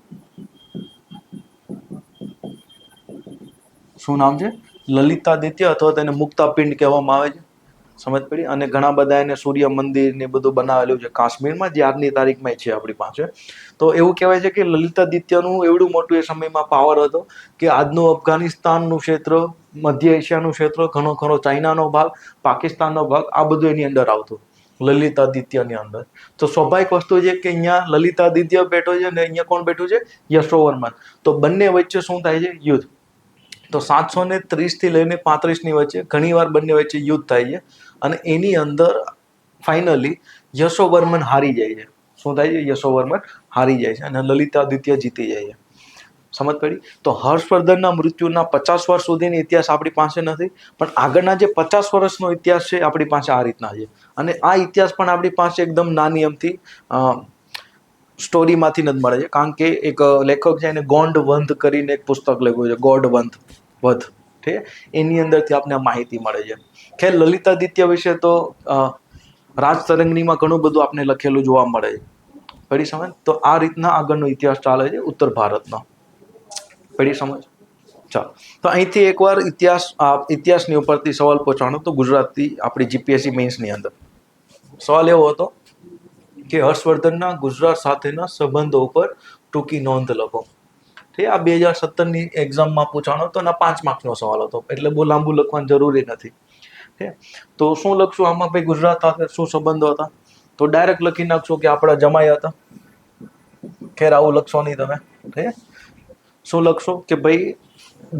શું નામ છે? લલિતાદિત્ય, અથવા તેને મુક્તાપિંડ કહેવામાં આવે છે. સમજ પડી? અને ઘણા બધા એને સૂર્ય મંદિર ને બધું બનાવેલું છે કાશ્મીરમાં, જે આજની તારીખમાં છે આપણી પાસે. તો એવું કહેવાય છે કે લલિતાદિત્યનું એવડું મોટું એ સમયમાં પાવર હતો કે આજનું અફઘાનિસ્તાનનું ક્ષેત્ર, મધ્ય એશિયાનું ક્ષેત્ર, ઘણો ખરો ચાઇનાનો ભાગ, પાકિસ્તાનનો ભાગ, આ બધું એની અંદર આવતું લલિતાદિત્યની અંદર. તો સ્વાભાવિક વસ્તુ છે કે અહીંયા લલિતાદિત્ય બેઠો છે અને અહીંયા કોણ બેઠું છે? યશોવર્મન. તો બંને વચ્ચે શું થાય છે? યુદ્ધ. તો 730 થી લઈને 35ની વચ્ચે ઘણીવાર બંને વચ્ચે યુદ્ધ થાય છે. અને એની અંદર ફાઇનલી યશોવર્મન હારી જાય છે. શું થાય છે? યશોવર્મન હારી જાય છે અને લલિતાદિત્ય જીતી જાય છે. સમજ પડી? તો હર્ષવર્ધનના મૃત્યુના 50 વર્ષ સુધીનો ઇતિહાસ આપણી પાસે નથી, પણ આગળના જે 50 વર્ષનો ઇતિહાસ છે આપણી પાસે આ રીતના છે. અને આ ઇતિહાસ પણ આપણી પાસે એકદમ નાની અમથી સ્ટોરીમાંથી જ મળે છે. કારણ કે એક લેખક છે, એને ગોંડ વંધ કરીને એક પુસ્તક લખ્યું છે, ગોડ વંધ. ઠીક છે? એની અંદરથી આપણને માહિતી મળે છે. ખેર, લલિતાદિત્ય વિશે તો રાજતરંગીણીમાં ઘણું બધું આપણે લખેલું જોવા મળે છે. પડી સમજ? તો આ રીતના આગળનો ઇતિહાસ ચાલે છે ઉત્તર ભારતનો. પડી સમજ? ચાલો, તો અહીંથી એકવાર ઇતિહાસની ઉપરથી સવાલ પૂછવાનો તો ગુજરાતથી આપણી જીપીએસસી મેન્સની અંદર સવાલ એવો હતો કે હર્ષવર્ધનના ગુજરાત સાથેના સંબંધો ઉપર ટૂંકી નોંધ લખો. ઠીક? આ 2017ની એક્ઝામમાં પૂછવાનો હતો અને 5 માર્ક્સનો સવાલ હતો, એટલે બહુ લાંબુ લખવાની જરૂરી નથી. તો શું લખશું આમાં? ભાઈ, ગુજરાત સાથે શું સંબંધો હતા? તો ડાયરેક્ટ લખી નાખશો કે આપણા જમાઈ હતા. ખેર, આવું લખશો નહીં તમે. ઠીક? શું લખશો કે ભાઈ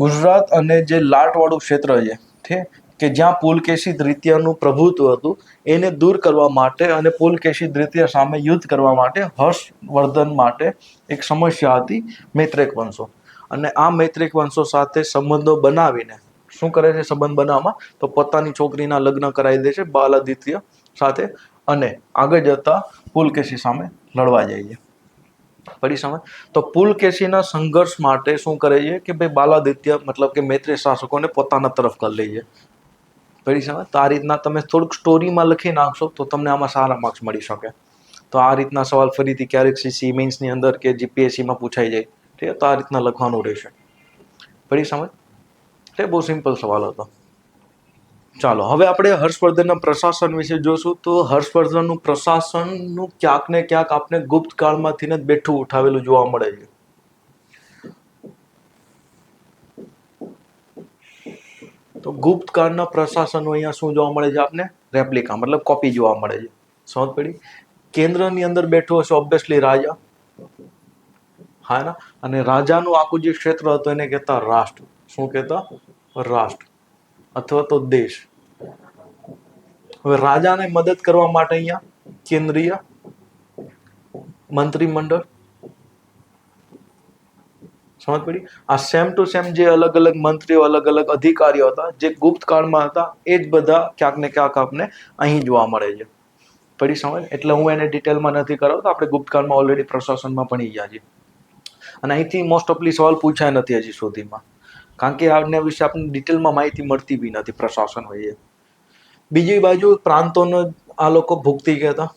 ગુજરાત અને જે લાટવાળું ક્ષેત્ર છે, ઠીક, કે જ્યાં પુલકેશી દ્વિતીયનું પ્રભુત્વ હતું, એને દૂર કરવા માટે અને પુલકેશી દ્વિતીય સામે યુદ્ધ કરવા માટે હર્ષવર્ધન માટે એક સમસ્યા હતી મૈત્રેક વંશો. અને આ મૈત્રેક વંશો સાથે સંબંધો બનાવીને શું કરે છે? સંબંધ બનાવવામાં તો પોતાની છોકરીના લગ્ન કરાવી દે છે બાલાદિત્ય સાથે, અને આગળ જતા પુલકેશી સામે લડવા જાય છે. પડી સમજ? તો પુલકેશીના સંઘર્ષ માટે શું કરે છે કે ભાઈ બાલાદિત્ય મતલબ કે મૈત્રેય શાસકોને પોતાના તરફ કરી લે છે. પડી સમજ? તો આ રીતના તમે થોડુંક સ્ટોરીમાં લખી નાખશો તો તમને આમાં સારા માર્ક્સ મળી શકે. તો આ રીતના સવાલ ફરીથી ક્યારેક સીસી મેન્સની અંદર કે જીપીએસસીમાં પૂછાઈ જાય. ઠીક? તો આ રીતના લખવાનું રહેશે. પડી સમજ? એટલે બહુ સિમ્પલ સવાલ હતો. ચાલો, હવે આપણે હર્ષવર્ધનના પ્રશાસન વિશે જોશું. તો હર્ષવર્ધનનું પ્રશાસનનું ક્યાંક ને ક્યાંક આપણે ગુપ્ત કાળમાંથી જ બેઠું ઉઠાવેલું જોવા મળે છે. તો ગુપ્ત કાળના પ્રશાસનનું અહીંયા શું જોવા મળે છે? આપને રેપ્લિકા મતલબ કોપી જોવા મળે છે. સમજ પડી? કેન્દ્રની અંદર બેઠો હશે ઓબ્વિયસલી રાજા, હા ના? અને રાજાનું આખું જે ક્ષેત્ર હતું એને કહેતા રાષ્ટ્ર. શું કહેતા? રાષ્ટ્ર. અથવા તો દેશ. હવે રાજાને મદદ કરવા માટે અહીંયા કેન્દ્રીય મંત્રીમંડળ. સમજ પડી? આ સેમ ટુ સેમ જે અલગ અલગ મંત્રીઓ, અલગ અલગ અધિકારીઓ હતા જે ગુપ્ત કાળમાં હતા, એ જ બધા ક્યાંક ને ક્યાંક આપને અહીં જોવા મળે છે. પડી સમજ? એટલે હું એને ડિટેલમાં નથી કરાવતો, આપણે ગુપ્તકાળમાં ઓલરેડી પ્રશાસનમાં ભણી ગયા છીએ. અને અહીંથી મોસ્ટ ઓફલી સવાલ પૂછાય નથી હજી સુધીમાં, કારણ કે આના વિશે આપણને ડિટેલમાં માહિતી મળતી બી નથી પ્રશાસન હોય. બીજી બાજુ પ્રાંતોનો આ લોકો ભુક્તિ કહેતા.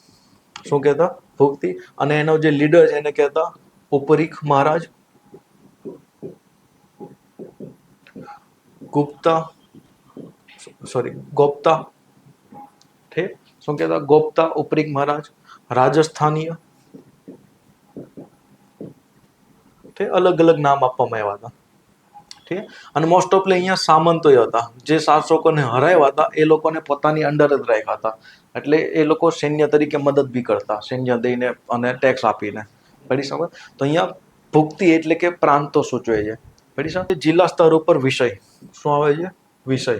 શું કહેતા? ભુક્તિ. અને એનો જે લીડર છે એને કહેતા ઉપરીખ મહારાજ. ગોપ્તા. ઠીક. શું કહેતા? ગોપ્તા, ઉપરીખ મહારાજ. રાજસ્થાનીય. અલગ અલગ નામ આપવામાં આવ્યા હતા. ઠીક. અને મોસ્ટ ઓફલી અહીંયા સામંતો હતા, જે શાસકોને હરાવ્યા હતા એ લોકોને પોતાની અંડર જ રાખ્યા હતા. એટલે એ લોકો સૈન્ય તરીકે મદદ બી કરતા, સૈન્ય દઈને અને ટેક્સ આપીને. પડી સમજ? તો અહીંયા ભુક્તિ એટલે કે પ્રાંતો સૂચવે છે. પડી સમજ? જિલ્લા સ્તર ઉપર વિષય. શું આવે છે? વિષય.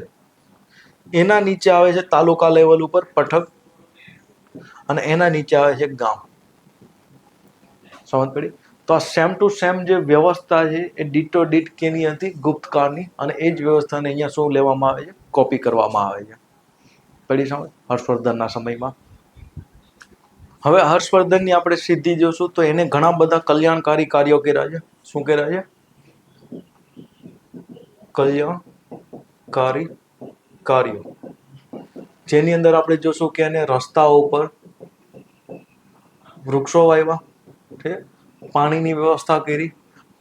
એના નીચે આવે છે તાલુકા લેવલ ઉપર પઠક, અને એના નીચે આવે છે ગામ. સમજ પડી? તો આ સેમ ટુ સેમ જે વ્યવસ્થા છે એ ડીટો ડીટ કેની હતી? ગુપ્તકાળની. અને એ જ વ્યવસ્થાને અહીંયા શું લેવામાં આવે છે? કોપી કરવામાં આવે છે. પડી સમજ? હર્ષવર્ધનના સમયમાં. હવે હર્ષવર્ધનની આપણે સિદ્ધિ જોશું તો એને ઘણા બધા કલ્યાણકારી કાર્યો કર્યા છે. શું કર્યા છે? કલ્યાણકારી કાર્યો. જેની અંદર આપણે જોશું કે એને રસ્તાઓ ઉપર વૃક્ષો વાવ્યા, ઠીક, પાણીની વ્યવસ્થા કરી,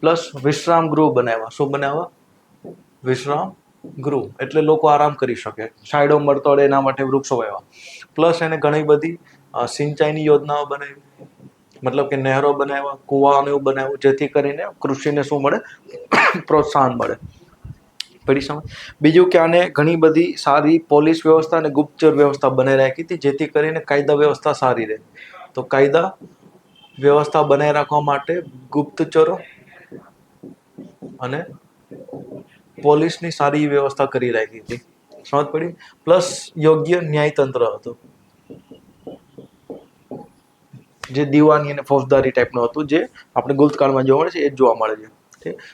પ્લસ વિશ્રામ ગૃહ બનાવ્યા. શું બનાવ્યા? વિશ્રામ ગૃહ. એટલે લોકો આરામ કરી શકે, છાંયડો મળતો હોય એના માટે વૃક્ષો વાવ્યા. પ્લસ એને ઘણી બધી સિંચાઈની યોજનાઓ બનાવી, મતલબ કે નહેરો બનાવ્યા, કુવાને એવું બનાવ્યું, જેથી કરીને કૃષિને શું મળે? પ્રોત્સાહન મળે. પડી સમજ? બીજું કે આને ઘણી બધી સારી પોલીસ વ્યવસ્થા અને ગુપ્તચર વ્યવસ્થા બનાવી રાખી હતી, જેથી કરીને કાયદા વ્યવસ્થા સારી રહે. તો કાયદા વ્યવસ્થા બનાવી રાખવા માટે ગુપ્તચરો અને પોલીસની સારી વ્યવસ્થા કરી રાખી હતી. સમજ પડી? પ્લસ યોગ્ય ન્યાયતંત્ર હતું, જે દીવાની અને ફોજદારી ટાઈપનું હતું, જે આપણે ગુપ્તકાળમાં જોવા મળે છે એ જ જોવા મળે છે.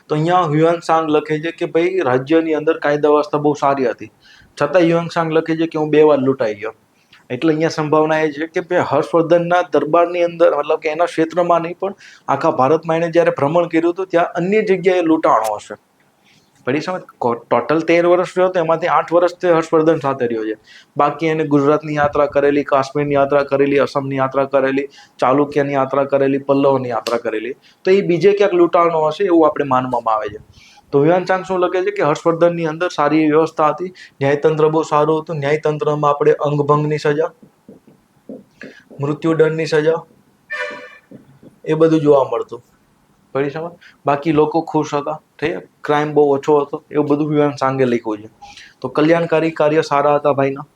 તો અહીંયા હ્યુએન લખે છે કે ભાઈ રાજ્યની અંદર કાયદા વ્યવસ્થા બહુ સારી હતી, છતાં હ્યુએન લખે છે કે હું 2 વાર લૂંટાઈ ગયો. એટલે અહીંયા સંભાવના એ છે કે ભાઈ હર્ષવર્ધનના દરબારની અંદર, મતલબ કે એના ક્ષેત્રમાં નહીં પણ આખા ભારતમાં એને જ્યારે ભ્રમણ કર્યું હતું ત્યાં અન્ય જગ્યાએ લૂંટાણો હશે. પડી સમજ? ટોટલ 13 વર્ષ રહ્યો તો એમાંથી 8 વર્ષ તે હર્ષવર્ધન સાથે રહ્યો છે. બાકી એને ગુજરાતની યાત્રા કરેલી, કાશ્મીરની યાત્રા કરેલી, અસમની યાત્રા કરેલી, ચાલુક્યની યાત્રા કરેલી, પલ્લવની યાત્રા કરેલી. તો એ બીજે ક્યાંક લૂંટાણો હશે એવું આપણે માનવામાં આવે છે. તો હ્યુએન શું લખે છે કે હર્ષવર્ધનની અંદર સારી વ્યવસ્થા હતી, ન્યાયતંત્ર બહુ સારું હતું. ન્યાયતંત્રમાં આપણે અંગભંગની સજા, મૃત્યુદંડની સજા, એ બધું જોવા મળતું. પડી સમજ? બાકી લોકો ખુશ હતા, ઠીક, ક્રાઇમ બહુ ઓછો હતો, એવું બધું હ્યુએન સાંગે લખ્યું છે. તો કલ્યાણકારી કાર્ય સારા હતા ભાઈના.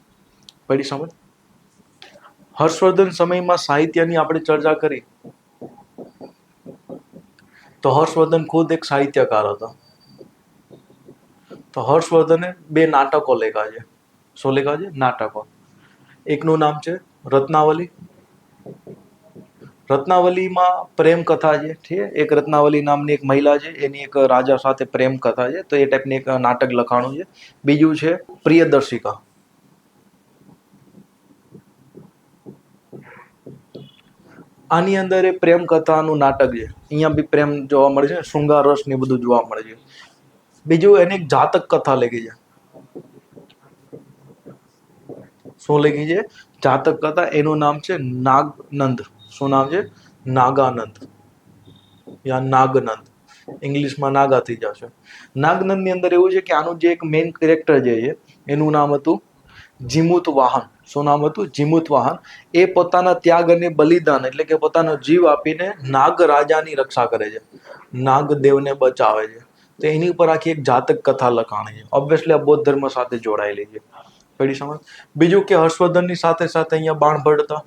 પડી સમજ? હર્ષવર્ધન સમયમાં સાહિત્યની આપણે ચર્ચા કરી તો હર્ષવર્ધન ખુદ એક સાહિત્યકાર હતો. તો હર્ષવર્ધને 2 નાટકો લખ્યા છે. શું લખ્યા છે? નાટકો. એકનું નામ છે રત્નાવલી. રત્નાવલીમાં પ્રેમ કથા છે, ઠીક. એક રત્નાવલી નામની એક મહિલા છે, એની એક રાજા સાથે પ્રેમ કથા છે, તો એ ટાઈપની એક નાટક લખાણું છે. બીજું છે પ્રિયદર્શિકા. આની અંદર એ પ્રેમ કથાનું નાટક છે. અહીંયા બી પ્રેમ જોવા મળે છે, શૃંગાર રસ ને બધું જોવા મળે છે. બીજું એને એક જાતક કથા લખી છે. શું લખી છે? જાતક કથા. એનું નામ છે નાગનંદ. શું નામ છે? નાગાનંદ યા નાગનંદ. ઇંગ્લિશમાં નાગા થઈ જશે. નાગનંદની અંદર એવું છે કે આનું જે એક મેઇન કેરેક્ટર જે છે એનું નામ હતું જીમુત વાહન. શું નામ હતું? જીમુત વાહન. એ પોતાના ત્યાગ અને બલિદાન, એટલે કે પોતાનો જીવ આપીને નાગ રાજાની રક્ષા કરે છે, નાગદેવને બચાવે છે. તો એની ઉપર આખી એક જાતક કથા લખાણી છે. ઓબ્વિયસલી આ બૌદ્ધ ધર્મ સાથે જોડાયેલી છે. પડી સમજ? બીજું કે હર્ષવર્ધનની સાથે સાથે અહીંયા બાણભટ્ટ હતા.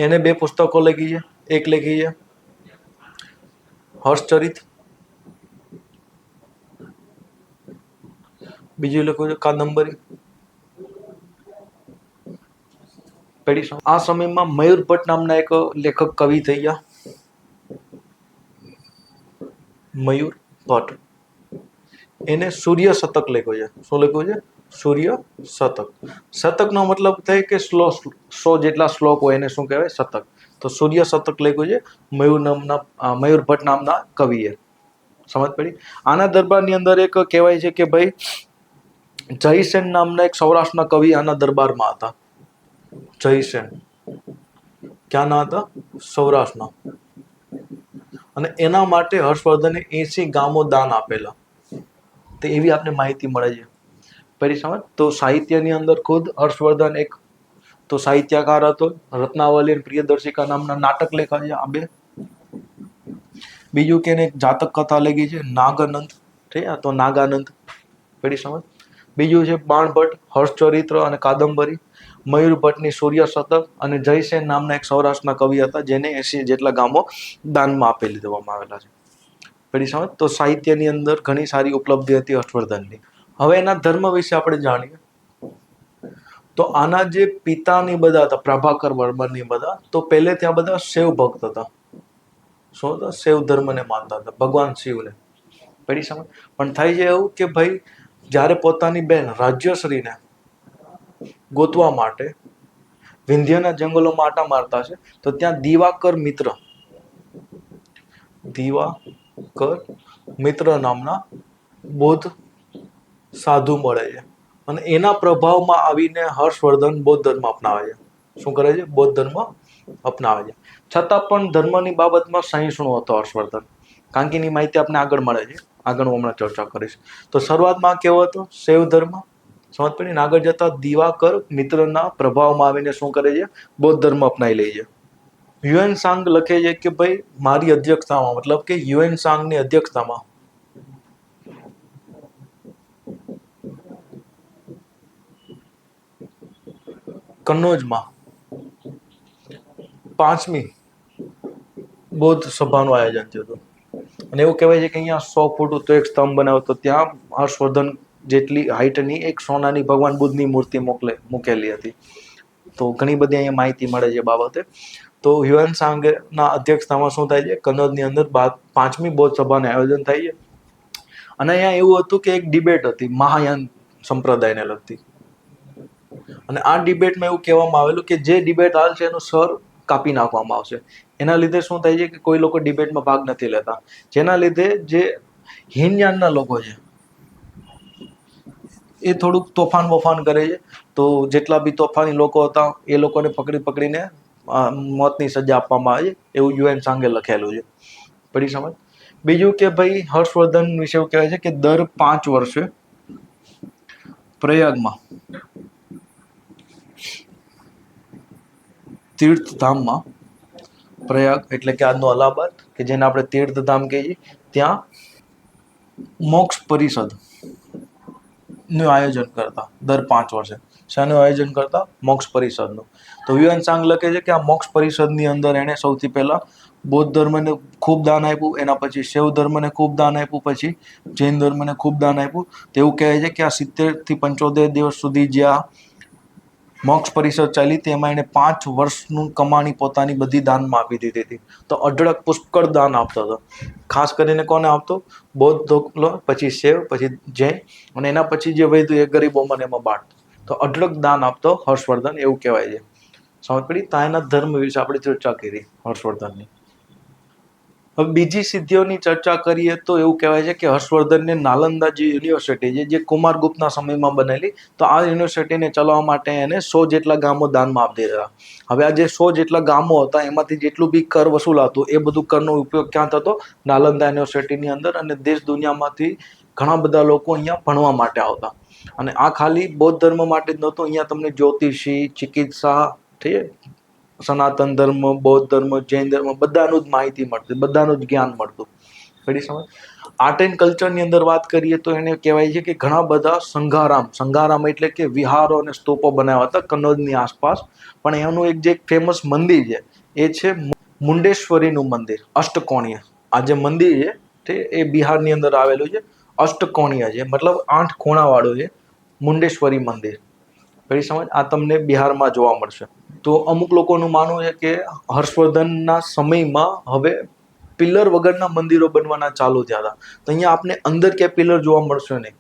એને 2 પુસ્તકો લખી છે. એક લખી છે હર્ષચરિત, બીજું લખ્યું છે કાદંબરી. આ સમયમાં મયુર ભટ્ટ નામના એક લેખક કવિ થઈ ગયા. મયુર ભટ્ટ, એને સૂર્ય શતક લખ્યો છે. શું લખ્યું છે? સૂર્ય શતક. શતકનો મતલબ થાય કે 100 જેટલા શ્લોક હોય એને શું કહેવાય? શતક. તો સૂર્ય શતક લખ્યું છે મયુર ભટ્ટ નામના કવિએ. સમજ પડી? આના દરબારની અંદર એક કહેવાય છે કે ભાઈ જયસેન નામના એક સૌરાષ્ટ્રના કવિ આના દરબારમાં હતા. જયસેન ક્યાંના હતા? સૌરાષ્ટ્રના. અને એના માટે હર્ષવર્ધને 80 ગામો દાન આપેલા. તો એવી આપને માહિતી મળે છે. પછી સમજ. તો સાહિત્યની અંદર ખુદ હર્ષવર્ધન એક તો સાહિત્યકાર હતો. રત્નાવલી અને પ્રિયદર્શિકા નામના નાટક લખ્યા છે આ બે. બીજું કે એને એક જાતક કથા લખી છે નાગાનંદ. ઠીક છે? તો નાગાનંદ. પછી સમજ. બીજું છે બાણભટ્ટ હર્ષચરિત્ર અને કાદંબરી. મયુર ભટ્ટની સૂર્ય શતક અને જયસેન નામના એક સૌરાષ્ટ્રના કવિ હતા જેને 80 જેટલા ગામો દાનમાં આપેલી દેવામાં આવેલા છે. પછી સમજ. તો સાહિત્યની અંદર ઘણી સારી ઉપલબ્ધિ હતી હર્ષવર્ધનની. હવે એના ધર્મ વિશે આપણે જાણીએ. તો આના જે પિતાની બધા હતા પ્રભાકર વર્મનની બધા, તો પહેલેથી આ બધા શૈવ ભક્ત હતા. શું હતા? શૈવ ધર્મને માનતા હતા, ભગવાન શિવને. પછી સમજ. પણ થાય છે એવું કે ભાઈ જ્યારે પોતાની બેન રાજ્યશ્રીને ગોતવા માટે વિંધ્યના જંગલોમાં આટા મારતા છે તો ત્યાં દિવાકર મિત્ર નામના બૌદ્ધ સાધુ મળે છે. અને એના પ્રભાવમાં આવીને હર્ષવર્ધન બૌદ્ધ ધર્મ અપનાવે છે. શું કરે છે? બૌદ્ધ ધર્મ અપનાવે છે. છતાં પણ ધર્મની બાબતમાં સહિષ્ણુ હતો હર્ષવર્ધન. કારણ કે એની માહિતી આપણે આગળ મળે છે. આગળ હું હમણાં ચર્ચા કરીશ. તો શરૂઆતમાં કેવો હતો? શૈવ ધર્મ. સમજ પડી ને? આગળ જતા દિવાકર મિત્રના પ્રભાવમાં આવીને શું કરે છે? બૌદ્ધ ધર્મ અપનાવી લે છે. યુએન સાંગ લખે છે કે ભાઈ મારી અધ્યક્ષતામાં, મતલબ કે યુએન સાંગની અધ્યક્ષતામાં કન્નોજમાં 5મી બૌદ્ધ સભાનું આયોજન થયું હતું. અને એવું કહેવાય છે કે અહીંયા 100 ફૂટ ઊંચો એક સ્તંભ બનાવ્યો હતો. ત્યાં હર્ષવર્ધન જેટલી હાઈટની એક સોનાની ભગવાન બુદ્ધની મૂર્તિ મૂકેલી હતી. તો ઘણી બધી અહીંયા માહિતી મળે છે બાબતે. તો હ્યુએન સાંગના અધ્યક્ષતામાં શું થાય છે? કન્નોજની અંદર 5મી બૌદ્ધ સભાનું આયોજન થાય છે. અને અહીંયા એવું હતું કે એક ડિબેટ હતી મહાયાન સંપ્રદાયને લગતી. અને આ ડિબેટમાં એવું કહેવામાં આવેલું કે જે ડિબેટ હાલ છે એનું સર કાપી નાખવામાં આવશે. એના લીધે શું થાય છે કે કોઈ લોકો ડિબેટમાં ભાગ નથી લેતા. જેના લીધે જે હીનયાનના લોકો છે એ થોડુંક તોફાન કરે છે. તો જેટલા બી તોફાની લોકો હતા એ લોકોને પકડીને મોતની સજા આપવામાં આવે છે. એવું યુએન સાંગે લખેલું છે. પડી સમજ. બીજું કે ભાઈ હર્ષવર્ધન વિશે એવું કહેવાય છે કે દર 5 વર્ષે પ્રયાગમાં તીર્થધામમાં, પ્રયાગ એટલે કે આજનો અલ્હાબાદ, કે જેને આપણે તીર્થધામ કહીએ, ત્યાં મોક્ષ પરિષદ નું આયોજન કરતા દર 5 વર્ષે. શાનું આયોજન કરતા? મોક્ષ પરિષદનું. તો યુએન સાંગ લખે છે કે આ મોક્ષ પરિષદની અંદર એણે સૌથી પહેલા બૌદ્ધ ધર્મને ખૂબ દાન આપ્યું, એના પછી શૈવ ધર્મને ખૂબ દાન આપ્યું, પછી જૈન ધર્મને ખૂબ દાન આપ્યું. તો એવું કહે છે કે આ 70 થી 75 દિવસ સુધી જે આ મોક્ષ પરિષદ ચાલી હતી એમાં એને 5 વર્ષનું કમાણી પોતાની બધી દાનમાં આપી દીધી હતી. તો અઢળક પુષ્કળ દાન આપતો હતો. ખાસ કરીને કોને આપતો? બૌદ્ધ, પછી શૈવ, પછી જૈન, અને એના પછી જે વધ્યું એ ગરીબોમાં એમાં બાંટતો. તો અઢળક દાન આપતો હર્ષવર્ધન, એવું કહેવાય છે. સમજ પડી? તો એના ધર્મ વિશે આપણે ચર્ચા કરી હર્ષવર્ધનની. હવે બીજી સિદ્ધિઓની ચર્ચા કરીએ તો એવું કહેવાય છે કે હર્ષવર્ધનને નાલંદા જે યુનિવર્સિટી છે જે કુમારગુપ્તના સમયમાં બનેલી, તો આ યુનિવર્સિટીને ચલાવવા માટે એને 100 જેટલા ગામો દાનમાં આપી દીધા. હવે આ જે 100 જેટલા ગામો હતા એમાંથી જેટલું બી કર વસૂલાતું એ બધું કરનો ઉપયોગ ક્યાં થતો? નાલંદા યુનિવર્સિટીની અંદર. અને દેશ દુનિયામાંથી ઘણા બધા લોકો અહીંયા ભણવા માટે આવતા. અને આ ખાલી બૌદ્ધ ધર્મ માટે જ નહોતું. અહીંયા તમને જ્યોતિષી, ચિકિત્સા, ઠીક છે, સનાતન ધર્મ, બૌદ્ધ ધર્મ, જૈન ધર્મ, બધાનું જ માહિતી મળતી, બધાનું જ જ્ઞાન મળતું. પડી સમજ. આર્ટ એન્ડ કલ્ચરની અંદર વાત કરીએ તો એને કહેવાય છે કે ઘણા બધા સંઘારામ એટલે કે વિહારો અને સ્તૂપો બનાવ્યા હતા કન્નોજની આસપાસ. પણ એનું એક જે ફેમસ મંદિર છે એ છે મુંડેશ્વરીનું મંદિર, અષ્ટકોણીય. આ જે મંદિર છે એ બિહારની અંદર આવેલું છે, અષ્ટકોણીય છે, મતલબ 8 ખૂણાવાળું છે મુંડેશ્વરી મંદિર. પેલી સમજ આ તમને બિહારમાં જોવા મળશે. તો અમુક લોકોનું માનવું છે કે હર્ષવર્ધનના સમયમાં હવે પિલર વગરના મંદિરો બનવાના ચાલુ થયા હતા. તો અહીંયા આપને અંદર ક્યાંય પિલર જોવા મળશે નહીં.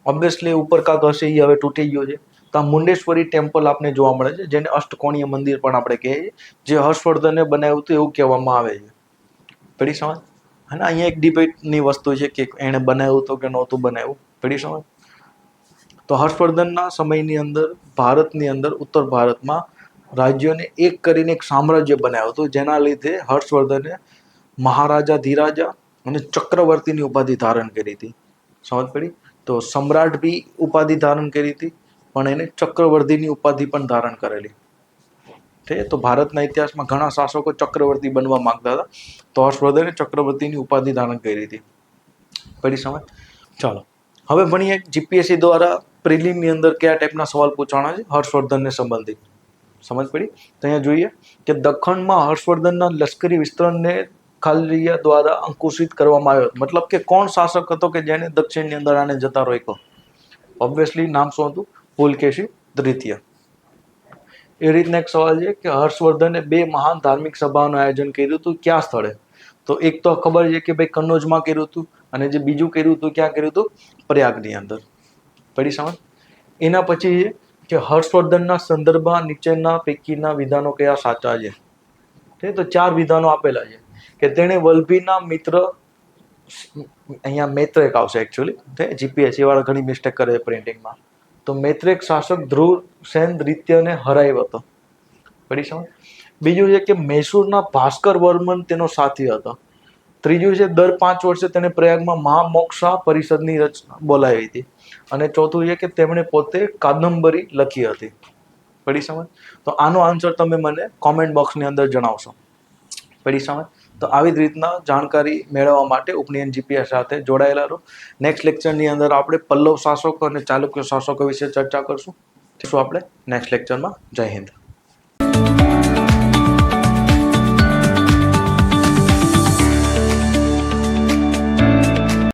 ઓબ્વિયસલી ઉપર કાંક હશે, એ હવે તૂટી ગયો છે. તો આ મુંડેશ્વરી ટેમ્પલ આપને જોવા મળે છે, જેને અષ્ટકોણીય મંદિર પણ આપણે કહીએ છીએ, જે હર્ષવર્ધને બનાવ્યું હતું એવું કહેવામાં આવે છે. પડી સમજ? અને અહીંયા એક ડિબેટની વસ્તુ છે કે એણે બનાવ્યું હતું કે નહોતું બનાવ્યું. પડી સમજ? તો હર્ષવર્ધનના સમયની અંદર ભારતની અંદર ઉત્તર ભારતમાં રાજ્યોને એક કરીને એક સામ્રાજ્ય બનાવ્યું હતું, જેના લીધે હર્ષવર્ધને મહારાજા ધીરાજા અને ચક્રવર્તીની ઉપાધિ ધારણ કરી હતી. સમજ પડી? તો સમ્રાટ બી ઉપાધિ ધારણ કરી હતી, પણ એને ચક્રવર્તીની ઉપાધિ પણ ધારણ કરેલી. ઠીક છે? તો ભારતના ઇતિહાસમાં ઘણા શાસકો ચક્રવર્તી બનવા માંગતા હતા, તો હર્ષવર્ધને ચક્રવર્તીની ઉપાધિ ધારણ કરી હતી. પડી સમજ? ચાલો હવે ભણીએ જીપીએસસી દ્વારા પ્રિલિમની અંદર કયા ટાઈપના સવાલ પૂછવાના છે હર્ષવર્ધનને સંબંધિત. સમજ પડી? તો અહીંયા જોઈએ કે દખણમાં હર્ષવર્ધનના લશ્કરી વિસ્તરણને ખાલરિયા દ્વારા અંકુશિત કરવામાં આવ્યો. મતલબ કે કોણ શાસક હતો કે જેને દક્ષિણની અંદર આને જતા રોક્યો? ઓબ્વિયસલી નામ શું હતું? પુલકેશી તૃતીય. એ રીતના એક સવાલ છે કે હર્ષવર્ધને 2 મહાન ધાર્મિક સભાનું આયોજન કર્યું હતું, ક્યાં સ્થળે? તો એક તો ખબર છે કે ભાઈ કન્નૌજમાં કર્યું હતું, અને જે બીજું કર્યું હતું ક્યાં કર્યું હતું? પ્રયાગની અંદર. પડી સમજ? એના પછી છે કે હર્ષવર્ધનના સંદર્ભમાં નીચેના પૈકીના વિધાનો કયા સાચા છે? તો 4 વિધાનો આપેલા છે કે તેણે વલ્લભીના મિત્ર, અહીંયા મૈત્રેક આવશે એકચ્યુઅલી, જીપીએસસી વાળા ઘણી મિસ્ટેક કરે છે પ્રિન્ટિંગમાં. તો મૈત્રેક શાસક ધ્રુવસેન દ્વિતીયને હરાવ્યો હતો. પડી સમજ? બીજું છે કે મૈસૂરના ભાસ્કર વર્મન તેનો સાથી હતો. ત્રીજું છે દર 5 વર્ષે તેને પ્રયાગમાં મહામોક્ષા પરિષદની રચના બોલાવી હતી. અને ચોથું છે કે તેમણે પોતે કાદંબરી લખી હતી. પડી સમજ? તો આનો આન્સર તમે મને કોમેન્ટ બોક્સની અંદર જણાવશો. પડી સમજ? તો આવી જ રીતના જાણકારી મેળવવા માટે ઉપનયન જીપીએસ સાથે જોડાયેલા રહો. નેક્સ્ટ લેક્ચરની અંદર આપણે પલ્લવ શાસકો અને ચાલુક્ય શાસકો વિશે ચર્ચા કરશું. આપણે નેક્સ્ટ લેક્ચરમાં. જય હિન્દ.